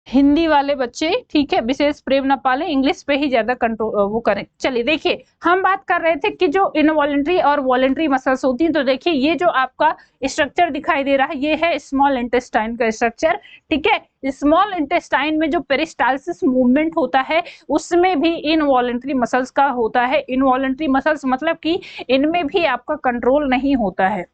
हिंदी वाले बच्चे ठीक है विशेष प्रेम न पालें, इंग्लिश पे ही ज्यादा कंट्रोल वो करें। चलिए देखिए, हम बात कर रहे थे कि जो इनवॉलेंट्री और वॉलेंट्री मसल्स होती हैं, तो देखिए ये जो आपका स्ट्रक्चर दिखाई दे रहा है ये है स्मॉल इंटेस्टाइन का स्ट्रक्चर, ठीक है। स्मॉल इंटेस्टाइन में जो पेरिस्टालसिस मूवमेंट होता है उसमें भी इनवॉलेंट्री मसल्स का होता है। इनवॉलेंट्री मसल्स मतलब कि इनमें भी आपका कंट्रोल नहीं होता है।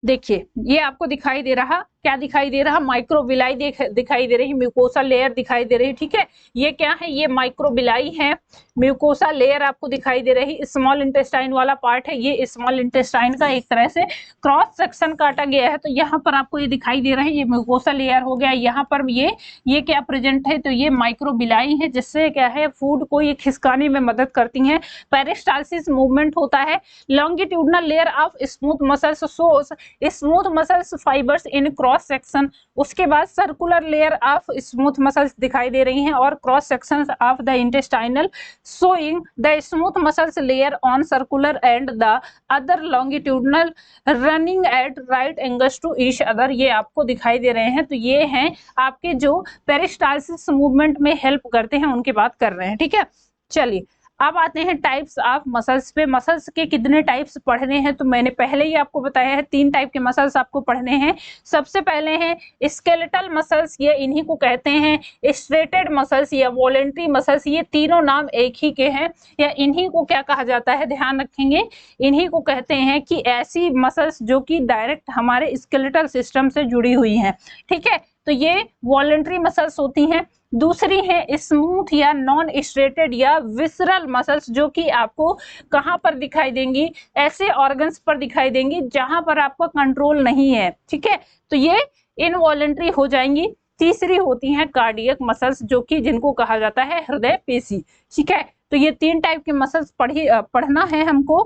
देखिए ये आपको दिखाई दे रहा, क्या दिखाई दे रहा, माइक्रोविलाई दिखाई दे रही, म्यूकोसा लेयर दिखाई दे रही, ठीक है। ये क्या है, ये माइक्रोविलाई है, म्यूकोसा लेयर आपको दिखाई दे रही, स्मॉल इंटेस्टाइन वाला पार्ट है, ये स्मॉल इंटेस्टाइन का एक तरह से क्रॉस सेक्शन काटा गया है। तो यहाँ पर आपको ये दिखाई दे रहा है, ये म्यूकोसा लेयर हो गया, यहाँ पर ये क्या प्रेजेंट है, तो ये माइक्रोविलाई है, जिससे क्या है फूड को ये खिसकाने में मदद करती है। पेरिस्टालसिस मूवमेंट होता है, longitudinal layer of smooth muscles shows smooth muscles fibres in cross section. उसके बाद circular layer of smooth muscles दिखाई दे रही हैं और cross section of the intestinal showing the smooth muscles layer on circular and the other longitudinal running at right angles to each other. ये आपको दिखाई दे रहे हैं। तो ये हैं आपके जो पेरिस्टालसिस मूवमेंट में हेल्प करते हैं, उनकी बात कर रहे हैं, ठीक है। चलिए अब आते हैं टाइप्स ऑफ मसल्स पे। मसल्स के कितने टाइप्स पढ़ने हैं, तो मैंने पहले ही आपको बताया है 3 टाइप के मसल्स आपको पढ़ने हैं। सबसे पहले हैं स्केलेटल मसल्स, ये इन्हीं को कहते हैं स्ट्रेटेड मसल्स या वॉलेंट्री मसल्स। ये तीनों नाम एक ही के हैं, या इन्हीं को क्या कहा जाता है, ध्यान रखेंगे, इन्हीं को कहते हैं कि ऐसी मसल्स जो कि डायरेक्ट हमारे स्केलेटल सिस्टम से जुड़ी हुई हैं, ठीक है। तो ये वॉलेंट्री मसल्स होती हैं। दूसरी है स्मूथ या नॉन स्ट्रेटेड या विसरल मसल्स, जो कि आपको कहां पर दिखाई देंगी, ऐसे ऑर्गन्स पर दिखाई देंगी जहां पर आपका कंट्रोल नहीं है, ठीक है। तो ये इनवॉलेंट्री हो जाएंगी। तीसरी होती हैं कार्डियक मसल्स, जो कि जिनको कहा जाता है हृदय पेशी, ठीक है। तो ये 3 टाइप के मसल्स पढ़ना है हमको।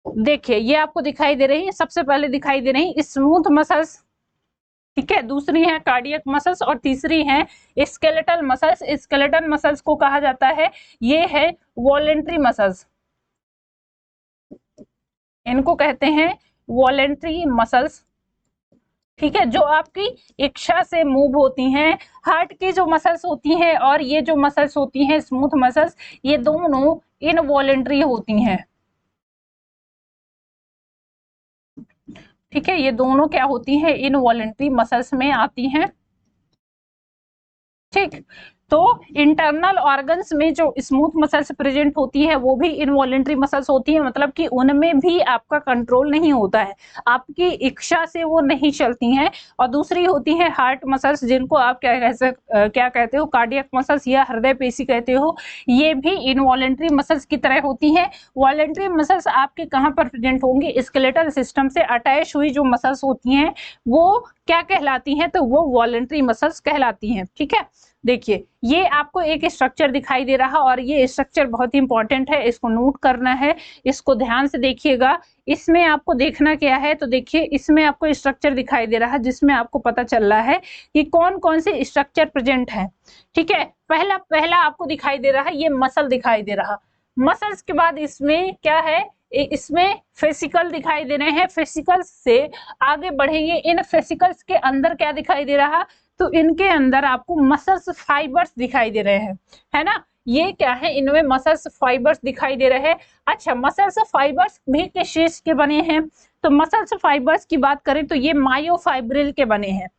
देखिए ये आपको दिखाई दे रही है, सबसे पहले दिखाई दे रही स्मूथ मसल्स, ठीक है, दूसरी है कार्डियक मसल्स और तीसरी है स्केलेटल मसल्स। स्केलेटल मसल्स को कहा जाता है, ये है वॉलेंट्री मसल्स, इनको कहते हैं वॉलेंट्री मसल्स, ठीक है, जो आपकी इच्छा से मूव होती हैं। हार्ट की जो मसल्स होती हैं और ये जो मसल्स होती हैं स्मूथ मसल्स, ये दोनों इनवॉलेंट्री होती हैं, ठीक है। ये दोनों क्या होती हैं, इनवॉलेंट्री मसल्स में आती हैं, ठीक। तो इंटरनल ऑर्गन्स में जो स्मूथ मसल्स प्रेजेंट होती है वो भी इनवॉलेंट्री मसल्स होती है, मतलब कि उनमें भी आपका कंट्रोल नहीं होता है, आपकी इच्छा से वो नहीं चलती हैं। और दूसरी होती है हार्ट मसल्स, जिनको आप क्या कहते हो, कार्डियक मसल्स या हृदय पेशी कहते हो। ये भी इनवॉलेंट्री मसल्स की तरह होती है। वॉलेंट्री मसल्स आपके कहाँ पर प्रेजेंट होंगी, स्केलेटल सिस्टम से अटैच हुई जो मसल्स होती हैं वो क्या कहलाती हैं, तो वो वॉलेंट्री मसल्स कहलाती हैं, ठीक है। देखिए ये आपको एक स्ट्रक्चर दिखाई दे रहा और ये स्ट्रक्चर बहुत ही इंपॉर्टेंट है, इसको नोट करना है, इसको ध्यान से देखिएगा। इसमें आपको देखना क्या है, तो देखिए इसमें आपको स्ट्रक्चर दिखाई दे रहा है जिसमें आपको पता चल रहा है कि कौन कौन से स्ट्रक्चर प्रेजेंट है, ठीक है। पहला आपको दिखाई दे रहा है, ये मसल दिखाई दे रहा। मसल्स के बाद इसमें क्या है, इसमें फेसिकल दिखाई दे रहे हैं। फेसिकल्स से आगे बढ़ेंगे, इन फेसिकल्स के अंदर क्या दिखाई दे रहा, तो इनके अंदर आपको मसल्स फाइबर्स दिखाई दे रहे हैं, है ना। ये क्या है, इनमें मसल्स फाइबर्स दिखाई दे रहे हैं। अच्छा, मसल्स फाइबर्स भी किस चीज के बने हैं, तो मसल्स फाइबर्स की बात करें तो ये मायोफाइब्रिल के बने हैं,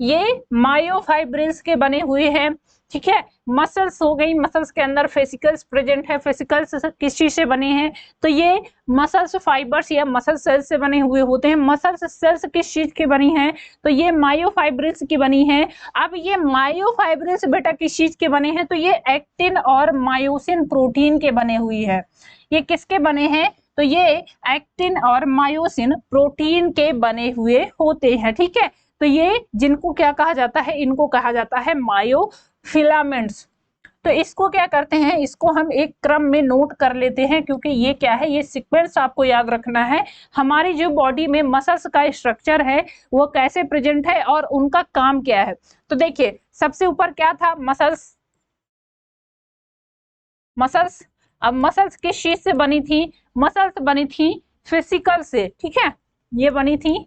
ये मायोफाइब्रिल्स के बने हुए हैं, ठीक है। मसल्स हो गई, मसल्स के अंदर फेसिकल्स प्रेजेंट है। फेसिकल्स किस चीज से बने हैं, तो ये मसल्स फाइबर्स या मसल सेल्स से बने हुए होते हैं। मसल्स सेल्स किस चीज की बनी है, तो ये मायोफाइब्रिल्स की बनी है। अब ये मायोफाइब्रिल्स बेटा किस चीज के बने हैं, तो ये एक्टिन और मायोसिन प्रोटीन के बने हुई है। ये किसके बने हैं, तो ये एक्टिन और मायोसिन प्रोटीन के बने हुए होते हैं। ठीक है, तो ये जिनको क्या कहा जाता है, इनको कहा जाता है मायोफिलामेंट्स। तो इसको क्या करते हैं, इसको हम एक क्रम में नोट कर लेते हैं, क्योंकि ये क्या है, ये सीक्वेंस आपको याद रखना है। हमारी जो बॉडी में मसल्स का स्ट्रक्चर है वो कैसे प्रेजेंट है और उनका काम क्या है। तो देखिए सबसे ऊपर क्या था, मसल्स। मसल्स, अब मसल्स किस चीज से बनी थी, मसल्स बनी थी फिजिकल से। ठीक है, ये बनी थी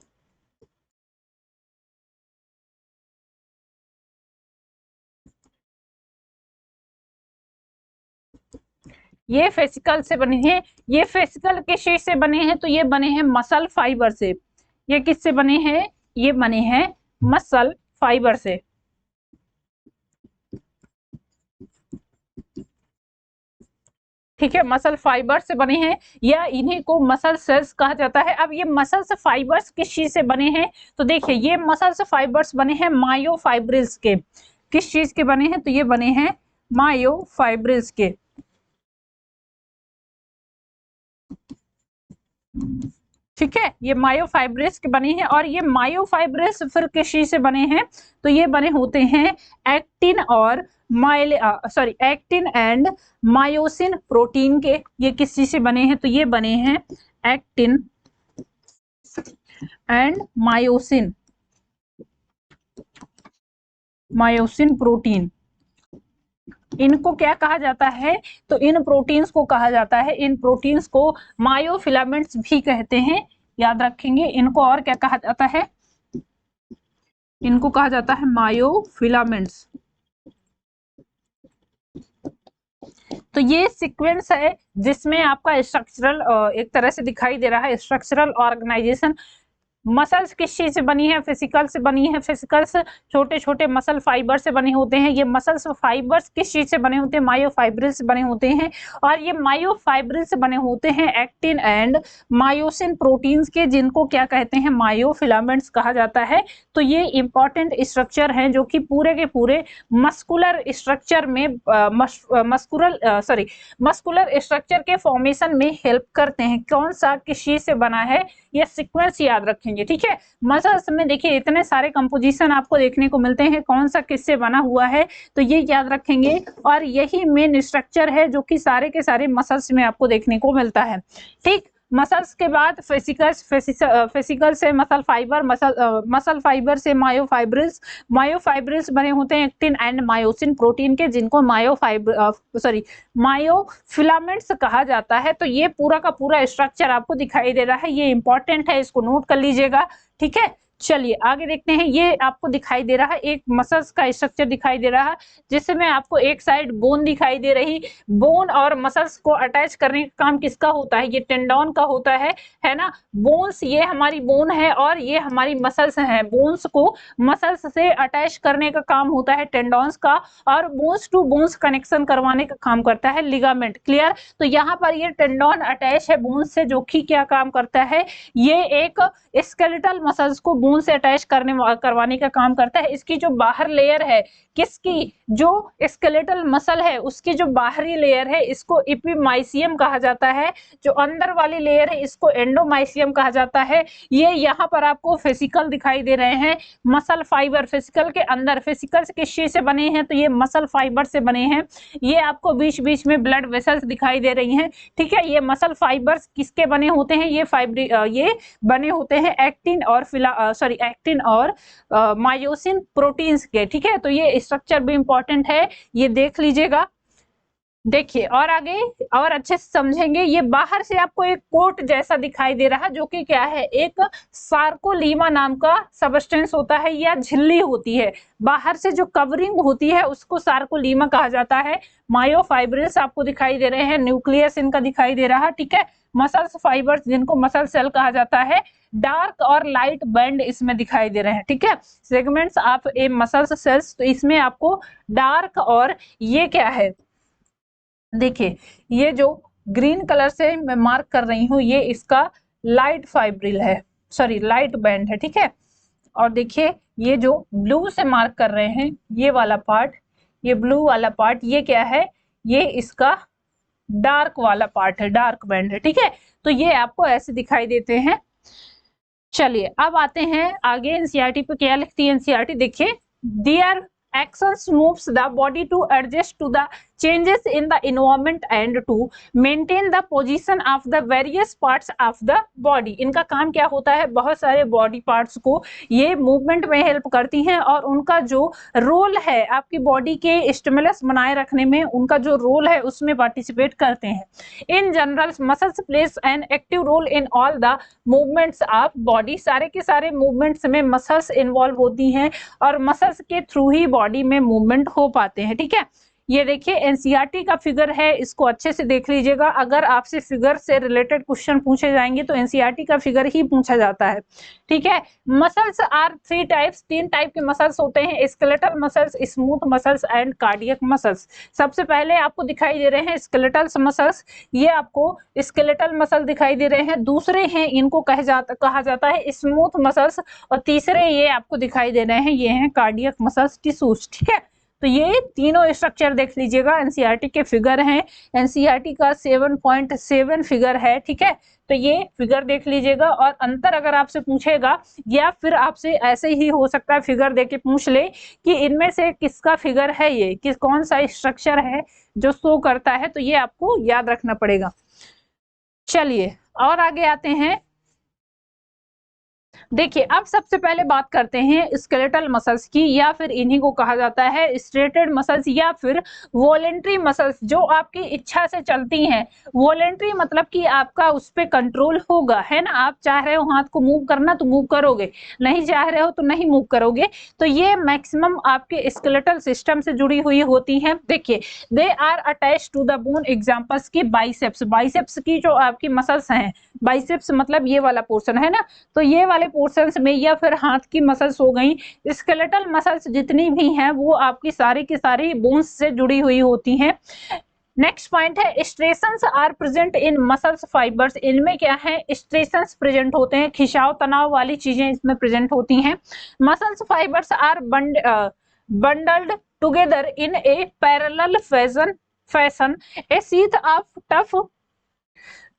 ये फेसिकल से बनी है। ये फेसिकल किस चीज से बने हैं, तो ये बने हैं मसल फाइबर से। ये किससे बने हैं, ये बने हैं मसल फाइबर से। ठीक है, मसल फाइबर से बने हैं या इन्हीं को मसल सेल्स कहा जाता है। अब ये मसल्स फाइबर्स किस चीज से बने हैं, तो देखिए ये मसल्स फाइबर्स बने हैं मायोफाइब्रिल्स के। किस चीज के बने हैं, तो ये बने हैं मायोफाइब्रिल्स के। ठीक है, ये मायोफाइब्रिल्स के बने हैं। और ये मायोफाइब्रिल्स फिर किस चीज से बने हैं, तो ये बने होते हैं एक्टिन और एक्टिन एंड मायोसिन प्रोटीन के। ये किस चीज से बने हैं, तो ये बने हैं एक्टिन एंड मायोसिन प्रोटीन। इनको क्या कहा जाता है, तो इन प्रोटीन्स को कहा जाता है, इन प्रोटीन्स को मायोफिलामेंट्स भी कहते हैं। याद रखेंगे इनको, और क्या कहा जाता है, इनको कहा जाता है मायोफिलामेंट्स। तो ये सीक्वेंस है जिसमें आपका स्ट्रक्चरल एक तरह से दिखाई दे रहा है, स्ट्रक्चरल ऑर्गेनाइजेशन। मसल्स किस चीज से बनी है, फिजिकल से बनी है। फिजिकल्स छोटे छोटे मसल फाइबर से बने होते हैं। ये मसल्स फाइबर्स किस चीज से बने होते हैं, मायोफाइब्रिल्स से बने होते हैं। और ये मायोफाइब्रिल्स से बने होते हैं एक्टिन एंड मायोसिन प्रोटीन्स के, जिनको क्या कहते हैं, मायोफिलामेंट्स कहा जाता है। तो ये इंपॉर्टेंट स्ट्रक्चर हैं जो कि पूरे के पूरे मस्कुलर स्ट्रक्चर में मस्कुलर स्ट्रक्चर के फॉर्मेशन में हेल्प करते हैं। कौन सा किस चीज से बना है, ये सीक्वेंस याद रखेंगे। ठीक है, मसल्स में देखिए इतने सारे कंपोजिशन आपको देखने को मिलते हैं, कौन सा किससे बना हुआ है, तो ये याद रखेंगे। और यही मेन स्ट्रक्चर है जो कि सारे के सारे मसल्स में आपको देखने को मिलता है। ठीक, मसल्स के बाद फेसिकल से मसल फाइबर, मसल फाइबर से मायोफाइब्रिल्स। मायोफाइब्रिल्स बने होते हैं एक्टिन एंड मायोसिन प्रोटीन के, जिनको मायोफिलामेंट्स कहा जाता है। तो ये पूरा का पूरा स्ट्रक्चर आपको दिखाई दे रहा है, ये इंपॉर्टेंट है, इसको नोट कर लीजिएगा। ठीक है, चलिए आगे देखते हैं। ये आपको दिखाई दे रहा है एक मसल्स का स्ट्रक्चर दिखाई दे रहा है, जिसमें आपको एक साइड बोन दिखाई दे रही। बोन और मसल्स को अटैच करने का काम किसका होता है, ये टेंडन का होता है ना। बोन्स, ये हमारी बोन है और ये हमारी मसल्स हैं। बोन्स को मसल्स से अटैच करने का काम होता है टेंडन्स का, और बोन्स टू बोन्स कनेक्शन करवाने का काम करता है लिगामेंट। क्लियर, तो यहाँ पर ये टेंडन अटैच है बोन्स से, जो कि क्या काम करता है, ये एक स्केलेटल मसल्स को बोन से अटैच करवाने का काम करता है। इसकी जो बाहर लेयर है, किसकी, जो स्केलेटल मसल है उसकी जो बाहरी लेयर है, इसको एपिमाइसियम कहा जाता है। जो अंदर वाली लेयर है इसको एंडोमाइसियम कहा जाता है। ये यहाँ पर आपको फेसिकल दिखाई दे रहे हैं, मसल फाइबर फेसिकल के अंदर। फेसिकल किस चीज से बने हैं, तो ये मसल फाइबर से बने हैं। ये आपको बीच बीच में ब्लड वेसल्स दिखाई दे रही हैं। ठीक है, ये मसल फाइबर्स किसके बने होते हैं, ये बने होते हैं एक्टिन और मायोसिन प्रोटीन्स के। ठीक है, तो ये स्ट्रक्चर भी इंपॉर्टेंट है, ये देख लीजिएगा। देखिए और आगे और अच्छे से समझेंगे। ये बाहर से आपको एक कोट जैसा दिखाई दे रहा है, जो कि क्या है, एक सार्कोलीमा नाम का सबस्टेंस होता है या झिल्ली होती है। बाहर से जो कवरिंग होती है उसको सार्कोलीमा कहा जाता है। मायोफाइब्रिल्स आपको दिखाई दे रहे हैं, न्यूक्लियस इनका दिखाई दे रहा है, ठीक है। मसल्स फाइबर्स जिनको मसल सेल कहा जाता है, डार्क और लाइट बैंड इसमें दिखाई दे रहे हैं, ठीक है। Segments of A muscle cells, तो इसमें आपको डार्क और ये क्या है, देखिए ये जो ग्रीन कलर से मैं मार्क कर रही हूँ ये इसका लाइट फाइब्रिल है, सॉरी लाइट बैंड है, ठीक है। और देखिए ये जो ब्लू से मार्क कर रहे हैं ये वाला पार्ट, ये ब्लू वाला पार्ट, ये क्या है, ये इसका डार्क वाला पार्ट है, डार्क बैंड है, ठीक है। तो ये आपको ऐसे दिखाई देते हैं। चलिए अब आते हैं आगे, एनसीईआरटी पे क्या लिखती है एनसीईआरटी, देखिए there actions moves the body to adjust to the changes in the environment and to maintain the position of the various parts of the body। इनका काम क्या होता है, बहुत सारे बॉडी पार्ट्स को ये मूवमेंट में हेल्प करती हैं और उनका जो रोल है आपकी बॉडी के स्टिमुलस बनाए रखने में, उनका जो रोल है उसमें पार्टिसिपेट करते हैं। In general muscles plays an active role in all the movements of body, सारे के सारे मूवमेंट्स में मसल्स इन्वॉल्व होती हैं और मसल्स के थ्रू ही बॉडी में मूवमेंट हो पाते हैं, ठीक है। ये देखिए एनसीईआरटी का फिगर है, इसको अच्छे से देख लीजिएगा। अगर आपसे फिगर से रिलेटेड क्वेश्चन पूछे जाएंगे तो एनसीईआरटी का फिगर ही पूछा जाता है, ठीक है। मसल्स आर थ्री टाइप्स, तीन टाइप के मसल्स होते हैं, skeletal muscles, smooth muscles and cardiac muscles. सबसे पहले आपको दिखाई दे रहे हैं स्केलेटल मसल्स, ये आपको स्केलेटल मसल दिखाई दे रहे हैं। दूसरे हैं इनको कहा जाता है स्मूथ मसल्स, और तीसरे ये आपको दिखाई दे रहे हैं ये हैं कार्डियक मसल्स टिश्यूज, ठीक है। तो ये तीनों स्ट्रक्चर देख लीजिएगा, एनसीईआरटी के फिगर हैं, एनसीईआरटी का 7.7 फिगर है, ठीक है। तो ये फिगर देख लीजिएगा और अंतर अगर आपसे पूछेगा या फिर आपसे ऐसे ही हो सकता है फिगर देके पूछ ले कि इनमें से किसका फिगर है, ये किस कौन सा स्ट्रक्चर है जो शो करता है, तो ये आपको याद रखना पड़ेगा। चलिए और आगे आते हैं। देखिए अब सबसे पहले बात करते हैं स्केलेटल मसल्स की, या फिर इन्हीं को कहा जाता है स्ट्रेटेड मसल्स या फिर वॉलेंट्री मसल्स, जो आपकी इच्छा से चलती हैं। वॉलेंट्री मतलब कि आपका उस पर कंट्रोल होगा, है ना। आप चाह रहे हो हाथ को मूव करना तो मूव करोगे, नहीं चाह रहे हो तो नहीं मूव करोगे। तो ये मैक्सिमम आपके स्केलेटल सिस्टम से जुड़ी हुई होती हैं। देखिए they are attach to the bone, examples की बाइसेप्स, बाइसेप्स की जो आपकी मसल्स हैं, बाइसेप्स मतलब ये वाला पोर्शन है ना, तो ये वाले पोर्शंस में या फिर हाथ की मसल्स हो गई। स्केलेटल मसल्स जितनी भी हैं वो आपकी सारी की सारी बोन्स से जुड़ी हुई होती हैं। नेक्स्ट पॉइंट है striations are present in muscles fibers, इनमें क्या है, स्ट्रेशंस प्रेजेंट होते हैं, खिंचाव तनाव वाली चीजें इसमें प्रेजेंट होती हैं। Muscles fibres are bundled together in a parallel fashion a sheath of tough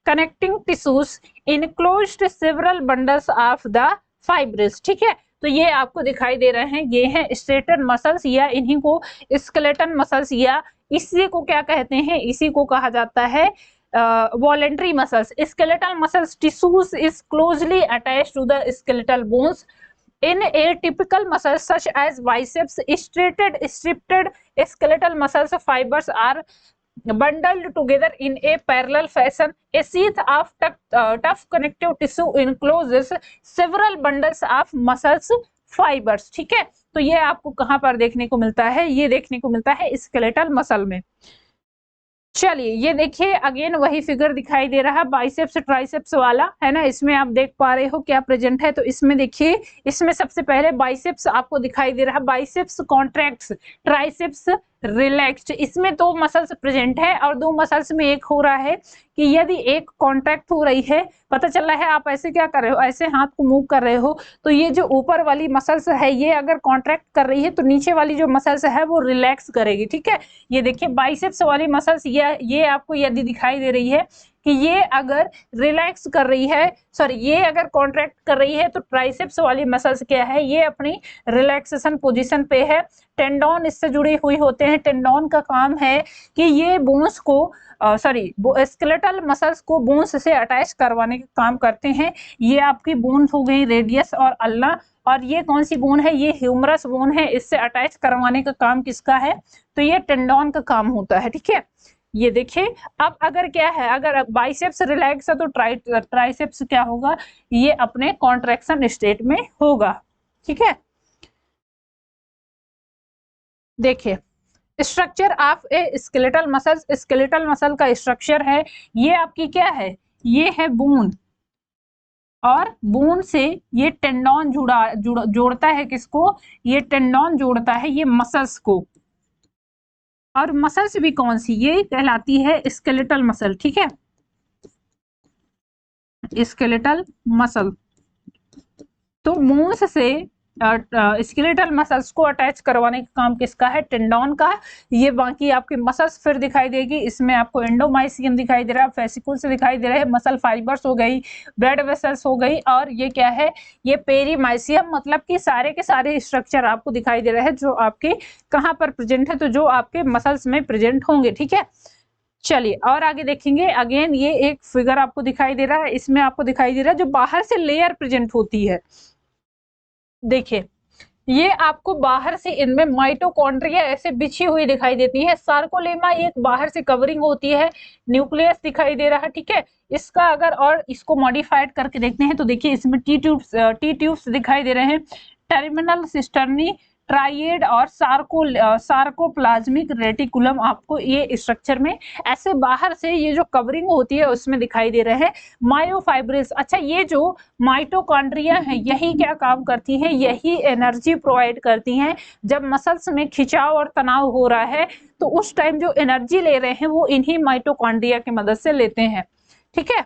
connecting tissues enclosed several bundles of the fibrils, ठीक है। तो ये आपको दिखाई दे रहे हैं, ये हैं स्ट्रेटेड मसल्स या इन्हीं को स्केलेटन मसल्स, या इसी को क्या कहते हैं, इसी को कहा जाता है voluntary muscles. Skeletal muscles tissues is closely attached to the skeletal bones in a typical muscle such as biceps, striped skeletal muscles fibers are bundled together in a parallel fashion. A sheath of tough connective tissue encloses several bundles of muscles fibers, ठीक है। तो ये आपको कहाँ पर देखने को मिलता है, ये देखने को मिलता है स्केलेटल मसल में। चलिए ये देखिए अगेन वही फिगर दिखाई दे रहा है, बाइसेप्स ट्राइसेप्स वाला, है ना। इसमें आप देख पा रहे हो क्या प्रेजेंट है, तो इसमें देखिए, इसमें सबसे पहले बाइसेप्स आपको दिखाई दे रहा है, बाइसेप्स कॉन्ट्रैक्ट्स, ट्राइसेप्स रिलैक्स्ड। इसमें दो मसल्स प्रेजेंट है और दो मसल्स में एक हो रहा है कि यदि एक कॉन्ट्रैक्ट हो रही है, पता चल रहा है आप ऐसे क्या कर रहे हो, ऐसे हाथ को मूव कर रहे हो, तो ये जो ऊपर वाली मसल्स है ये अगर कॉन्ट्रैक्ट कर रही है तो नीचे वाली जो मसल्स है वो रिलैक्स करेगी, ठीक है। ये देखिए बाइसेप्स वाली मसल्स ये आपको यदि दिखाई दे रही है कि ये अगर रिलैक्स कर रही है, सॉरी ये अगर कॉन्ट्रैक्ट कर रही है, तो ट्राइसेप्स वाली मसल्स क्या है, ये अपनी रिलैक्सेशन पोजीशन पे है। टेंडोन इससे जुड़े हुए होते हैं, टेंडोन का काम है कि ये बोन्स को स्केलेटल मसल्स को बोन्स से अटैच करवाने का काम करते हैं। ये आपकी बोन्स हो गई रेडियस और अल्ना, और ये कौन सी बोन है, ये ह्यूमरस बोन है, इससे अटैच करवाने का काम किसका है, तो ये टेंडोन का काम होता है, ठीक है। ये देखिए। अब अगर क्या है, अगर बाइसेप्स रिलैक्स है तो ट्राइसेप्स क्या होगा, ये अपने कॉन्ट्रैक्शन स्टेट में होगा। ठीक है, देखिए structure of A skeletal muscle, skeletal muscle का स्ट्रक्चर है, ये आपकी क्या है, ये है बोन, और बोन से ये टेंडन जोड़ता है किसको, ये टेंडन जोड़ता है ये मसल्स को। और मसल्स भी कौन सी, ये कहलाती है स्केलेटल मसल। ठीक है, स्केलेटल मसल। तो बोन्स से स्केलेटल मसल्स को अटैच करवाने का काम किसका है, टेंडन का। ये बाकी आपकी मसल्स फिर दिखाई देगी, इसमें आपको एंडोमाइसियम दिखाई दे रहा है, फेसिकुल्स दिखाई दे रहे हैं, मसल फाइबर्स हो गई, ब्लड वेसल्स हो गई, और ये क्या है, ये पेरीमाइसियम, मतलब कि सारे के सारे स्ट्रक्चर आपको दिखाई दे रहे हैं जो आपके कहाँ पर प्रेजेंट है, तो जो आपके मसल्स में प्रेजेंट होंगे। ठीक है, चलिए और आगे देखेंगे। अगेन ये एक फिगर आपको दिखाई दे रहा है, इसमें आपको दिखाई दे रहा है जो बाहर से लेयर प्रेजेंट होती है। देखिए ये आपको बाहर से इनमें माइटोकॉन्ड्रिया ऐसे बिछी हुई दिखाई देती है, सार्कोलेमा एक बाहर से कवरिंग होती है, न्यूक्लियस दिखाई दे रहा है। ठीक है, इसका अगर और इसको मॉडिफाइड करके देखते हैं तो देखिए इसमें टी ट्यूब्स दिखाई दे रहे हैं, टर्मिनल सिस्टर्नी, ट्राइएड और सार्कोप्लाज्मिक रेटिकुलम आपको ये स्ट्रक्चर में ऐसे बाहर से ये जो कवरिंग होती है उसमें दिखाई दे रहे हैं। मायोफाइब्रिल्स, अच्छा ये जो माइटोकॉन्ड्रिया है यही क्या काम करती है, यही एनर्जी प्रोवाइड करती हैं। जब मसल्स में खिंचाव और तनाव हो रहा है तो उस टाइम जो एनर्जी ले रहे हैं वो इन्हीं माइटोकॉन्ड्रिया की मदद से लेते हैं। ठीक है,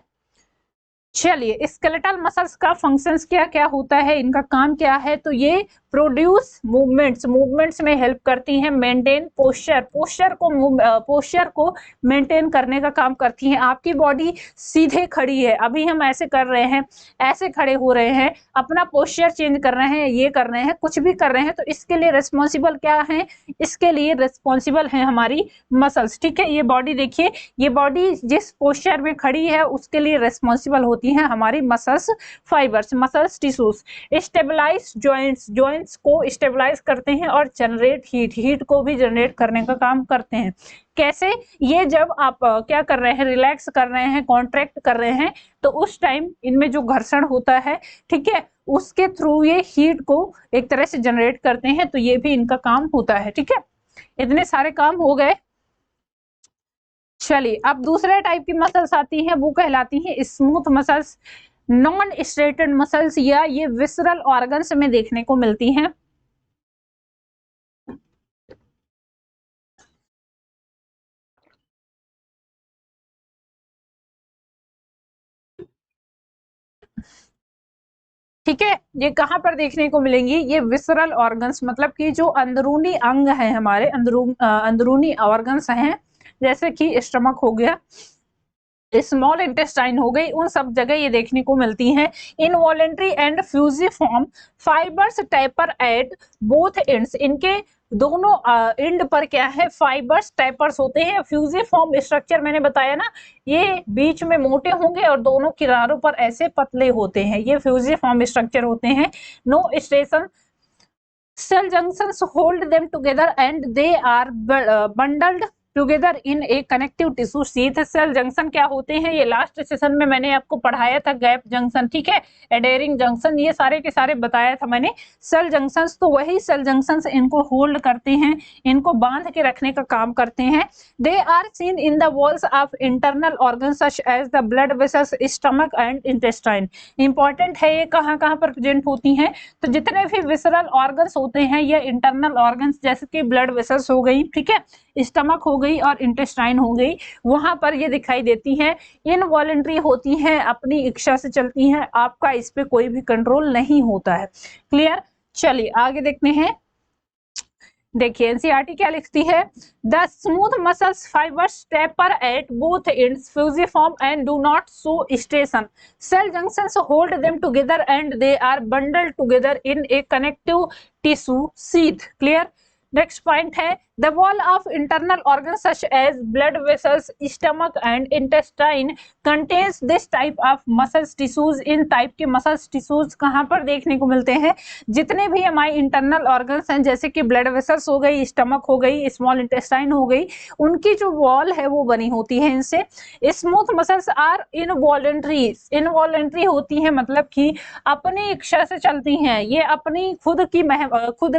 चलिए स्केलेटल मसल्स का फंक्शंस क्या क्या होता है, इनका काम क्या है, तो ये प्रोड्यूस मूवमेंट्स में हेल्प करती हैं, मेंटेन पोस्चर को मेंटेन करने का काम करती हैं। आपकी बॉडी सीधे खड़ी है, अभी हम ऐसे कर रहे हैं, ऐसे खड़े हो रहे हैं, अपना पोस्चर चेंज कर रहे हैं, ये कर रहे हैं, कुछ भी कर रहे हैं, तो इसके लिए रिस्पॉन्सिबल क्या है, इसके लिए रिस्पॉन्सिबल है हमारी मसल्स। ठीक है, ये बॉडी देखिए, ये बॉडी जिस पोस्चर में खड़ी है उसके लिए रिस्पॉन्सिबल होती हैं हमारी muscles fibres, muscles tissues. Stabilize joints को स्टेबलाइज करते हैं और जनरेट हीट को भी जनरेट करने का काम करते हैं। कैसे, ये जब आप क्या कर रहे हैं, रिलैक्स कर रहे हैं, कॉन्ट्रैक्ट कर रहे हैं, तो उस टाइम इनमें जो घर्षण होता है, ठीक है, उसके थ्रू ये हीट को एक तरह से जनरेट करते हैं, तो ये भी इनका काम होता है। ठीक है, इतने सारे काम हो गए। चलिए अब दूसरे टाइप की मसल्स आती हैं, वो कहलाती हैं smooth muscles, non striated muscles, या ये विसरल ऑर्गन्स में देखने को मिलती हैं। ठीक है, ये कहाँ पर देखने को मिलेंगी, ये विसरल ऑर्गन्स, मतलब कि जो अंदरूनी अंग है हमारे, अंदरूनी ऑर्गन्स हैं, जैसे कि स्टमक हो गया, स्मॉल इंटेस्टाइन हो गई, उन सब जगह ये देखने को मिलती हैं। Involuntary and fusiform fibres taper at both ends, इनके दोनों एंड पर क्या है, फाइबर्स टेपर्स होते हैं। फ्यूजिफॉर्म स्ट्रक्चर मैंने बताया ना, ये बीच में मोटे होंगे और दोनों किनारों पर ऐसे पतले होते हैं, ये फ्यूजिफॉर्म स्ट्रक्चर होते हैं। No striation cell junctions hold them together and they are bundled together in a connective tissue sheath. Cell junction क्या होते हैं, ये लास्ट सेशन में मैंने आपको पढ़ाया था, गैप जंक्शन, ठीक है, एडेरिंग जंक्शन, ये सारे के सारे बताया था मैंने। सेल जंक्शंस, तो वही सेल जंक्शंस इनको होल्ड करते हैं, इनको बांध के रखने का काम करते हैं। They are seen in the walls of internal organ such as the blood vessels, stomach and intestine. Important है ये कहाँ कहाँ पर प्रेजेंट होती हैं, तो जितने भी विसरल ऑर्गन्स होते हैं ये इंटरनल ऑर्गन्स, जैसे कि ब्लड वेसल्स हो गई, ठीक है, स्टमक हो गई और इंटेस्टाइन हो गई, वहां पर ये दिखाई देती हैं। इनवॉलेंट्री होती हैं, अपनी इच्छा से चलती हैं, आपका इस पे कोई भी कंट्रोल नहीं होता है। क्लियर, चलिए आगे देखते हैं। देखिए एनसीईआरटी क्या लिखती है, the smooth muscles fibres taper at both ends, fusiform and do not show striation. Cell junctions hold them together and they are bundled together in a connective tissue sheath. Clear, next point है The wall of internal organs such as blood vessels, stomach and intestine contains this type of muscles tissues. In type के muscles tissues कहाँ पर देखने को मिलते हैं? जितने भी हमारे इंटरनल ऑर्गन्स हैं जैसे कि ब्लड वेसल्स हो गई, स्टमक हो गई, स्मॉल इंटेस्टाइन हो गई, उनकी जो वॉल है वो बनी होती है इनसे। Smooth muscles are involuntary, involuntary होती है मतलब कि अपनी इच्छा से चलती हैं, ये अपनी खुद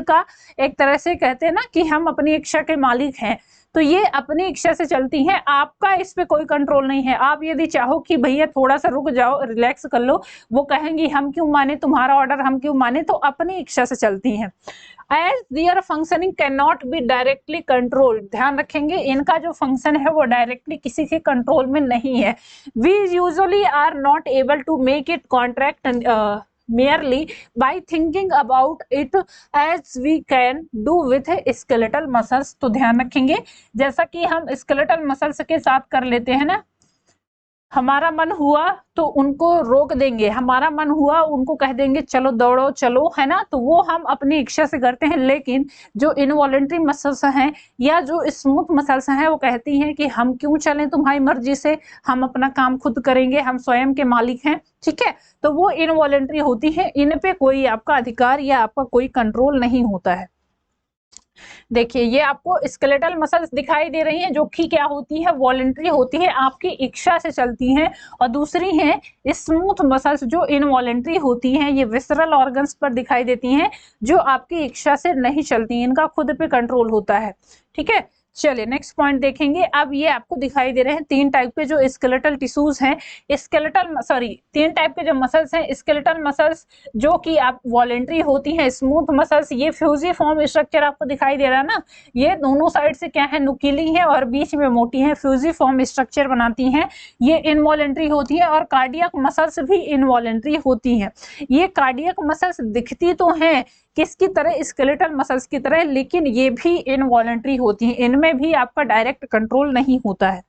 का एक तरह से कहते हैं ना कि हम अपनी इच्छा के मालिक हैं, तो ये अपनी इच्छा से चलती हैं, आपका इस पे कोई कंट्रोल नहीं है। आप यदि चाहो कि भैया थोड़ा सा रुक जाओ, रिलैक्स कर लो, वो कहेंगी हम क्यों माने तुम्हारा ऑर्डर, हम क्यों माने, तो अपनी इच्छा से चलती हैं। As their functioning can not be directly controlled, ध्यान रखेंगे इनका जो फंक्शन है वो डायरेक्टली किसी के कंट्रोल में नहीं है। We usually are not able to make it contract merely by thinking about it as we can do with skeletal muscles। तो ध्यान रखेंगे जैसा कि हम skeletal muscles के साथ कर लेते हैं ना, हमारा मन हुआ तो उनको रोक देंगे, हमारा मन हुआ उनको कह देंगे चलो दौड़ो चलो, है ना, तो वो हम अपनी इच्छा से करते हैं। लेकिन जो इनवॉलेंट्री मसल्स हैं या जो स्मूथ मसल्स हैं वो कहती हैं कि हम क्यों चलें तुम्हारी मर्जी से, हम अपना काम खुद करेंगे, हम स्वयं के मालिक हैं, ठीक है। तो वो इनवॉलेंट्री होती है, इन पे कोई आपका अधिकार या आपका कोई कंट्रोल नहीं होता है। देखिए ये आपको स्केलेटल मसल्स दिखाई दे रही हैं जो कि क्या होती है, वॉलेंट्री होती है, आपकी इच्छा से चलती हैं। और दूसरी है स्मूथ मसल्स जो इनवॉलेंट्री होती हैं, ये विसरल ऑर्गन्स पर दिखाई देती हैं जो आपकी इच्छा से नहीं चलती, इनका खुद पे कंट्रोल होता है, ठीक है। चलिए नेक्स्ट पॉइंट देखेंगे। अब ये आपको दिखाई दे रहे हैं तीन टाइप के जो स्केलेटल टिश्यूज हैं, तीन टाइप के जो मसल्स हैं। स्केलेटल मसल्स जो कि आप वॉलेंट्री होती हैं, स्मूथ मसल्स ये फ्यूजिफॉर्म स्ट्रक्चर आपको दिखाई दे रहा है ना, ये दोनों साइड से क्या है, नुकीली है और बीच में मोटी है, फ्यूजिफॉर्म स्ट्रक्चर बनाती हैं, ये इनवॉलेंट्री होती है। और कार्डियक मसल्स भी इनवॉलेंट्री होती हैं। ये कार्डियक मसल्स दिखती तो हैं किसकी तरह, स्केलेटल मसल्स की तरह, लेकिन ये भी इनवॉलेंट्री होती हैं, इनमें भी आपका डायरेक्ट कंट्रोल नहीं होता है।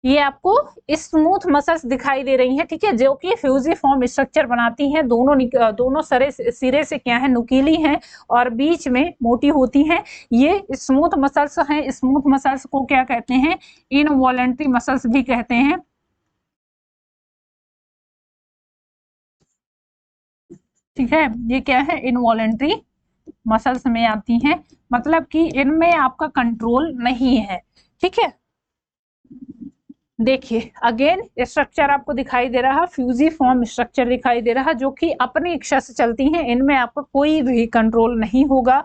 ये आपको स्मूथ मसल्स दिखाई दे रही हैं, ठीक है, जो कि फ्यूजिफॉर्म स्ट्रक्चर बनाती हैं, दोनों सिरे से क्या है, नुकीली हैं और बीच में मोटी होती हैं। ये स्मूथ मसल्स हैं। स्मूथ मसल्स को क्या कहते हैं, इनवॉलेंट्री मसल्स भी कहते हैं, ठीक है। ये क्या है, इनवॉलेंट्री मसल्स में आती हैं, मतलब कि इनमें आपका कंट्रोल नहीं है, ठीक है। देखिए अगेन स्ट्रक्चर आपको दिखाई दे रहा, फ्यूजिफॉर्म स्ट्रक्चर दिखाई दे रहा, जो कि अपनी इच्छा से चलती हैं, इनमें आपका कोई भी कंट्रोल नहीं होगा।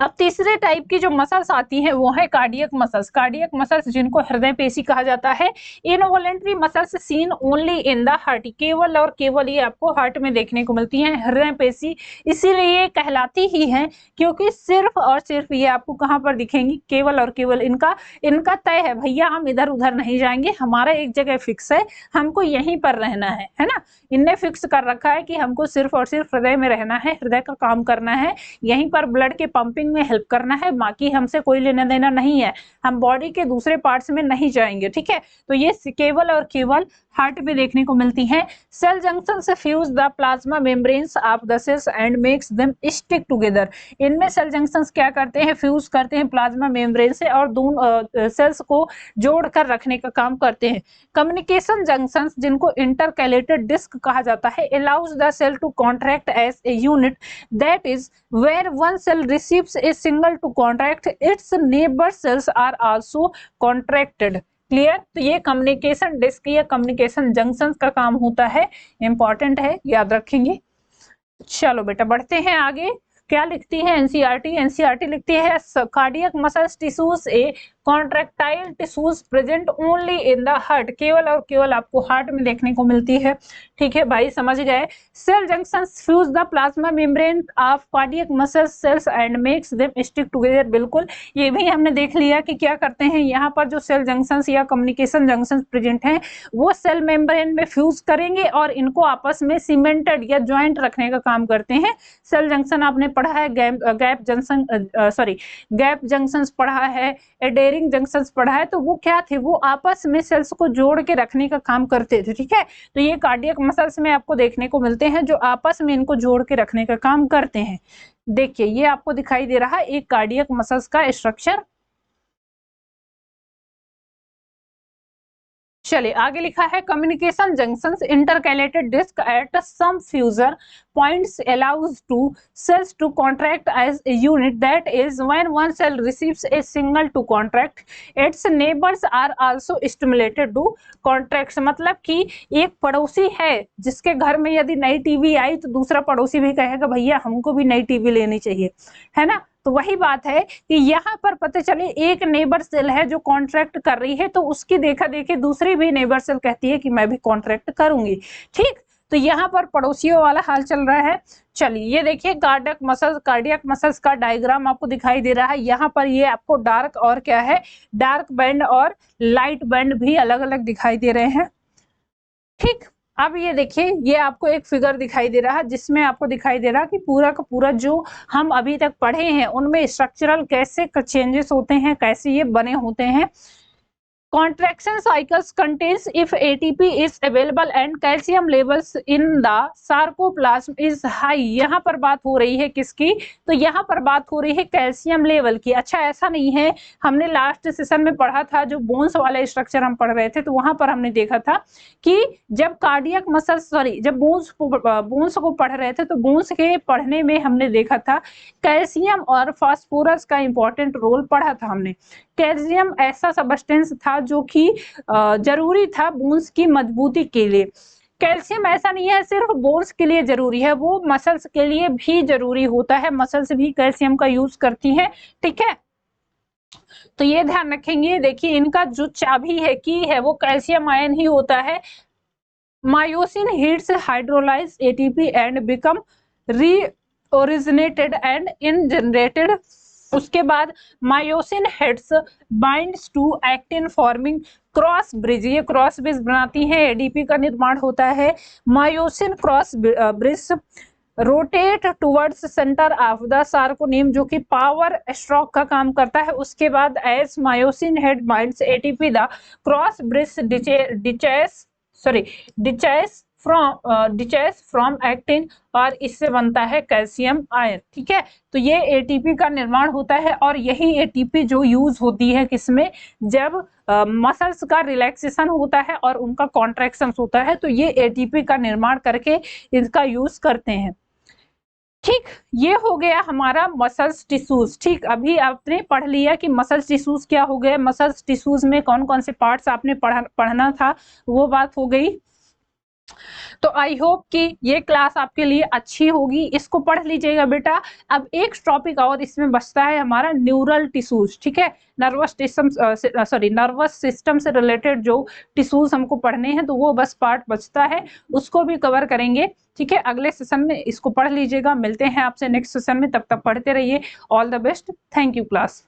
अब तीसरे टाइप की जो मसल्स आती है वो है कार्डियक मसल्स। कार्डियक मसल्स जिनको हृदय पेशी कहा जाता है। Involuntary muscles seen only in the heart, केवल और केवल ये आपको हार्ट में देखने को मिलती हैं, हृदय पेशी, इसीलिए कहलाती ही है क्योंकि सिर्फ और सिर्फ ये आपको कहाँ पर दिखेंगी, केवल और केवल इनका तय है, भैया हम इधर उधर नहीं जाएंगे, हमारा एक जगह फिक्स है, हमको यहीं पर रहना है ना। इनने फिक्स कर रखा है कि हमको सिर्फ और सिर्फ हृदय में रहना है, हृदय का काम करना है, यहीं पर ब्लड के पंपिंग में हेल्प करना है, बाकी हमसे कोई लेना देना नहीं है, हम बॉडी के दूसरे पार्ट्स में नहीं जाएंगे, ठीक है। तो ये केवल और केवल हार्ट में देखने को मिलती है। सेल जंक्शन से fuse the plasma membranes of the cells and makes them stick together. इनमें सेल जंक्शंस क्या करते हैं, फ्यूज करते हैं प्लाज्मा मेम्ब्रेन से और दोनों सेल्स को जोड़कर रखने का काम करते हैं। कम्युनिकेशन जंक्शंस जिनको इंटरकैलेटेड डिस्क कहा जाता है, allows the cell to contract as a unit, that is where one cell receives a signal to contract its neighbour cells are also contracted. Clear. तो ये कम्युनिकेशन डिस्क या communication junction का काम होता है, इंपॉर्टेंट है, याद रखेंगे। चलो बेटा बढ़ते हैं आगे। क्या लिखती है एनसीईआरटी? एनसीईआरटी लिखती है cardiac muscles tissues A contractile tissues present only in the heart, केवल और केवल आपको हार्ट में देखने को मिलती है, ठीक है भाई, समझ गए। Cell junctions fuse the plasma membrane of cardiac muscles cells and makes them stick together. बिल्कुल, ये भी हमने देख लिया कि क्या करते हैं, यहाँ पर जो सेल जंक्शंस या कम्युनिकेशन जंक्शंस प्रेजेंट हैं वो सेल मेम्ब्रेन में फ्यूज करेंगे और इनको आपस में सीमेंटेड या ज्वाइंट रखने का काम करते हैं। सेल जंक्शन आपने पढ़ा है, गैप जंक्शन पढ़ा है, एडेनिन पेयरिंग जंक्शंस पढ़ा है, तो वो क्या थे, वो आपस में सेल्स को जोड़ के रखने का काम करते थे। ठीक है, तो ये कार्डियक मसल्स में आपको देखने को मिलते हैं जो आपस में इनको जोड़ के रखने का काम करते हैं। देखिए ये आपको दिखाई दे रहा है एक कार्डियक मसल्स का स्ट्रक्चर। चलिए आगे लिखा है communication junctions intercalated disc at some fusion points allows to cells to contract as a unit, that is when one cell receives a signal to contract its neighbors are also stimulated to contract। मतलब कि एक पड़ोसी है जिसके घर में यदि नई टीवी आई तो दूसरा पड़ोसी भी कहेगा भैया हमको भी नई टीवी लेनी चाहिए, है ना। तो वही बात है कि यहाँ पर पता चले एक नेबर सेल है जो कॉन्ट्रैक्ट कर रही है, तो उसकी देखा देखी दूसरी भी नेबर सेल कहती है कि मैं भी कॉन्ट्रैक्ट करूंगी। ठीक, तो यहाँ पर पड़ोसियों वाला हाल चल रहा है। चलिए ये देखिए कार्डियक मसल्स का डायग्राम आपको दिखाई दे रहा है। यहाँ पर ये आपको डार्क और क्या है, डार्क बैंड और लाइट बैंड भी अलग अलग दिखाई दे रहे हैं। ठीक, अब ये देखिए ये आपको एक फिगर दिखाई दे रहा है जिसमें आपको दिखाई दे रहा है कि पूरा का पूरा जो हम अभी तक पढ़े हैं उनमें स्ट्रक्चरल कैसे चेंजेस होते हैं, कैसे ये बने होते हैं। Contraction cycles contains if ATP is available and calcium levels in the sarcoplasm is high। यहाँ पर बात हो रही है किसकी, तो यहाँ पर बात हो रही है कैल्शियम लेवल की। अच्छा ऐसा नहीं है, हमने लास्ट सेशन में पढ़ा था जो बोन्स वाला स्ट्रक्चर हम पढ़ रहे थे, तो वहां पर हमने देखा था कि जब कार्डियक मसल्स जब बोन्स को पढ़ रहे थे तो बोन्स के पढ़ने में हमने देखा था कैल्शियम और फास्फोरस का इंपॉर्टेंट रोल पढ़ा था हमने। कैल्शियम ऐसा सब्सटेंस था जो कि जरूरी था बोन्स की मजबूती के लिए। कैल्शियम ऐसा नहीं है सिर्फ बोन्स के लिए जरूरी है, वो मसल्स के लिए भी जरूरी होता है, मसल्स भी कैल्शियम का यूज करती हैं। ठीक है, तो ये ध्यान रखेंगे। देखिए इनका जो चाबी है की है वो कैल्शियम आयन ही होता है। Myosin heads hydrolyze ATP and become reoriented and इनजनरेटेड। उसके बाद myosin heads binds to actin forming cross bridge, ये क्रॉस ब्रिज बनाती है, एडीपी का निर्माण होता है। Myosin cross bridge rotate towards centre of the sarcomere जो कि पावर स्ट्रोक का काम करता है। उसके बाद as myosin head binds ATP the cross bridge detaches from actin और इससे बनता है कैल्शियम आयन। ठीक है, तो ये एटीपी का निर्माण होता है और यही एटीपी जो यूज होती है किसमें, जब मसल्स का रिलैक्सेशन होता है और उनका कॉन्ट्रैक्शन होता है, तो ये एटीपी का निर्माण करके इसका यूज करते हैं। ठीक, ये हो गया हमारा मसल्स टिश्यूज। ठीक, अभी आपने पढ़ लिया कि मसल्स टिश्यूज क्या हो गए, मसल्स टिश्यूज में कौन कौन से पार्ट्स आपने पढ़ना था, वो बात हो गई। तो आई होप कि ये क्लास आपके लिए अच्छी होगी, इसको पढ़ लीजिएगा बेटा। अब एक टॉपिक और इसमें बचता है हमारा न्यूरल टिश्यूज। ठीक है, नर्वस सिस्टम से रिलेटेड जो टिश्यूज हमको पढ़ने हैं, तो वो बस पार्ट बचता है, उसको भी कवर करेंगे। ठीक है, अगले सेशन में इसको पढ़ लीजिएगा। मिलते हैं आपसे नेक्स्ट सेशन में, तब तक पढ़ते रहिए। All the best, thank you class.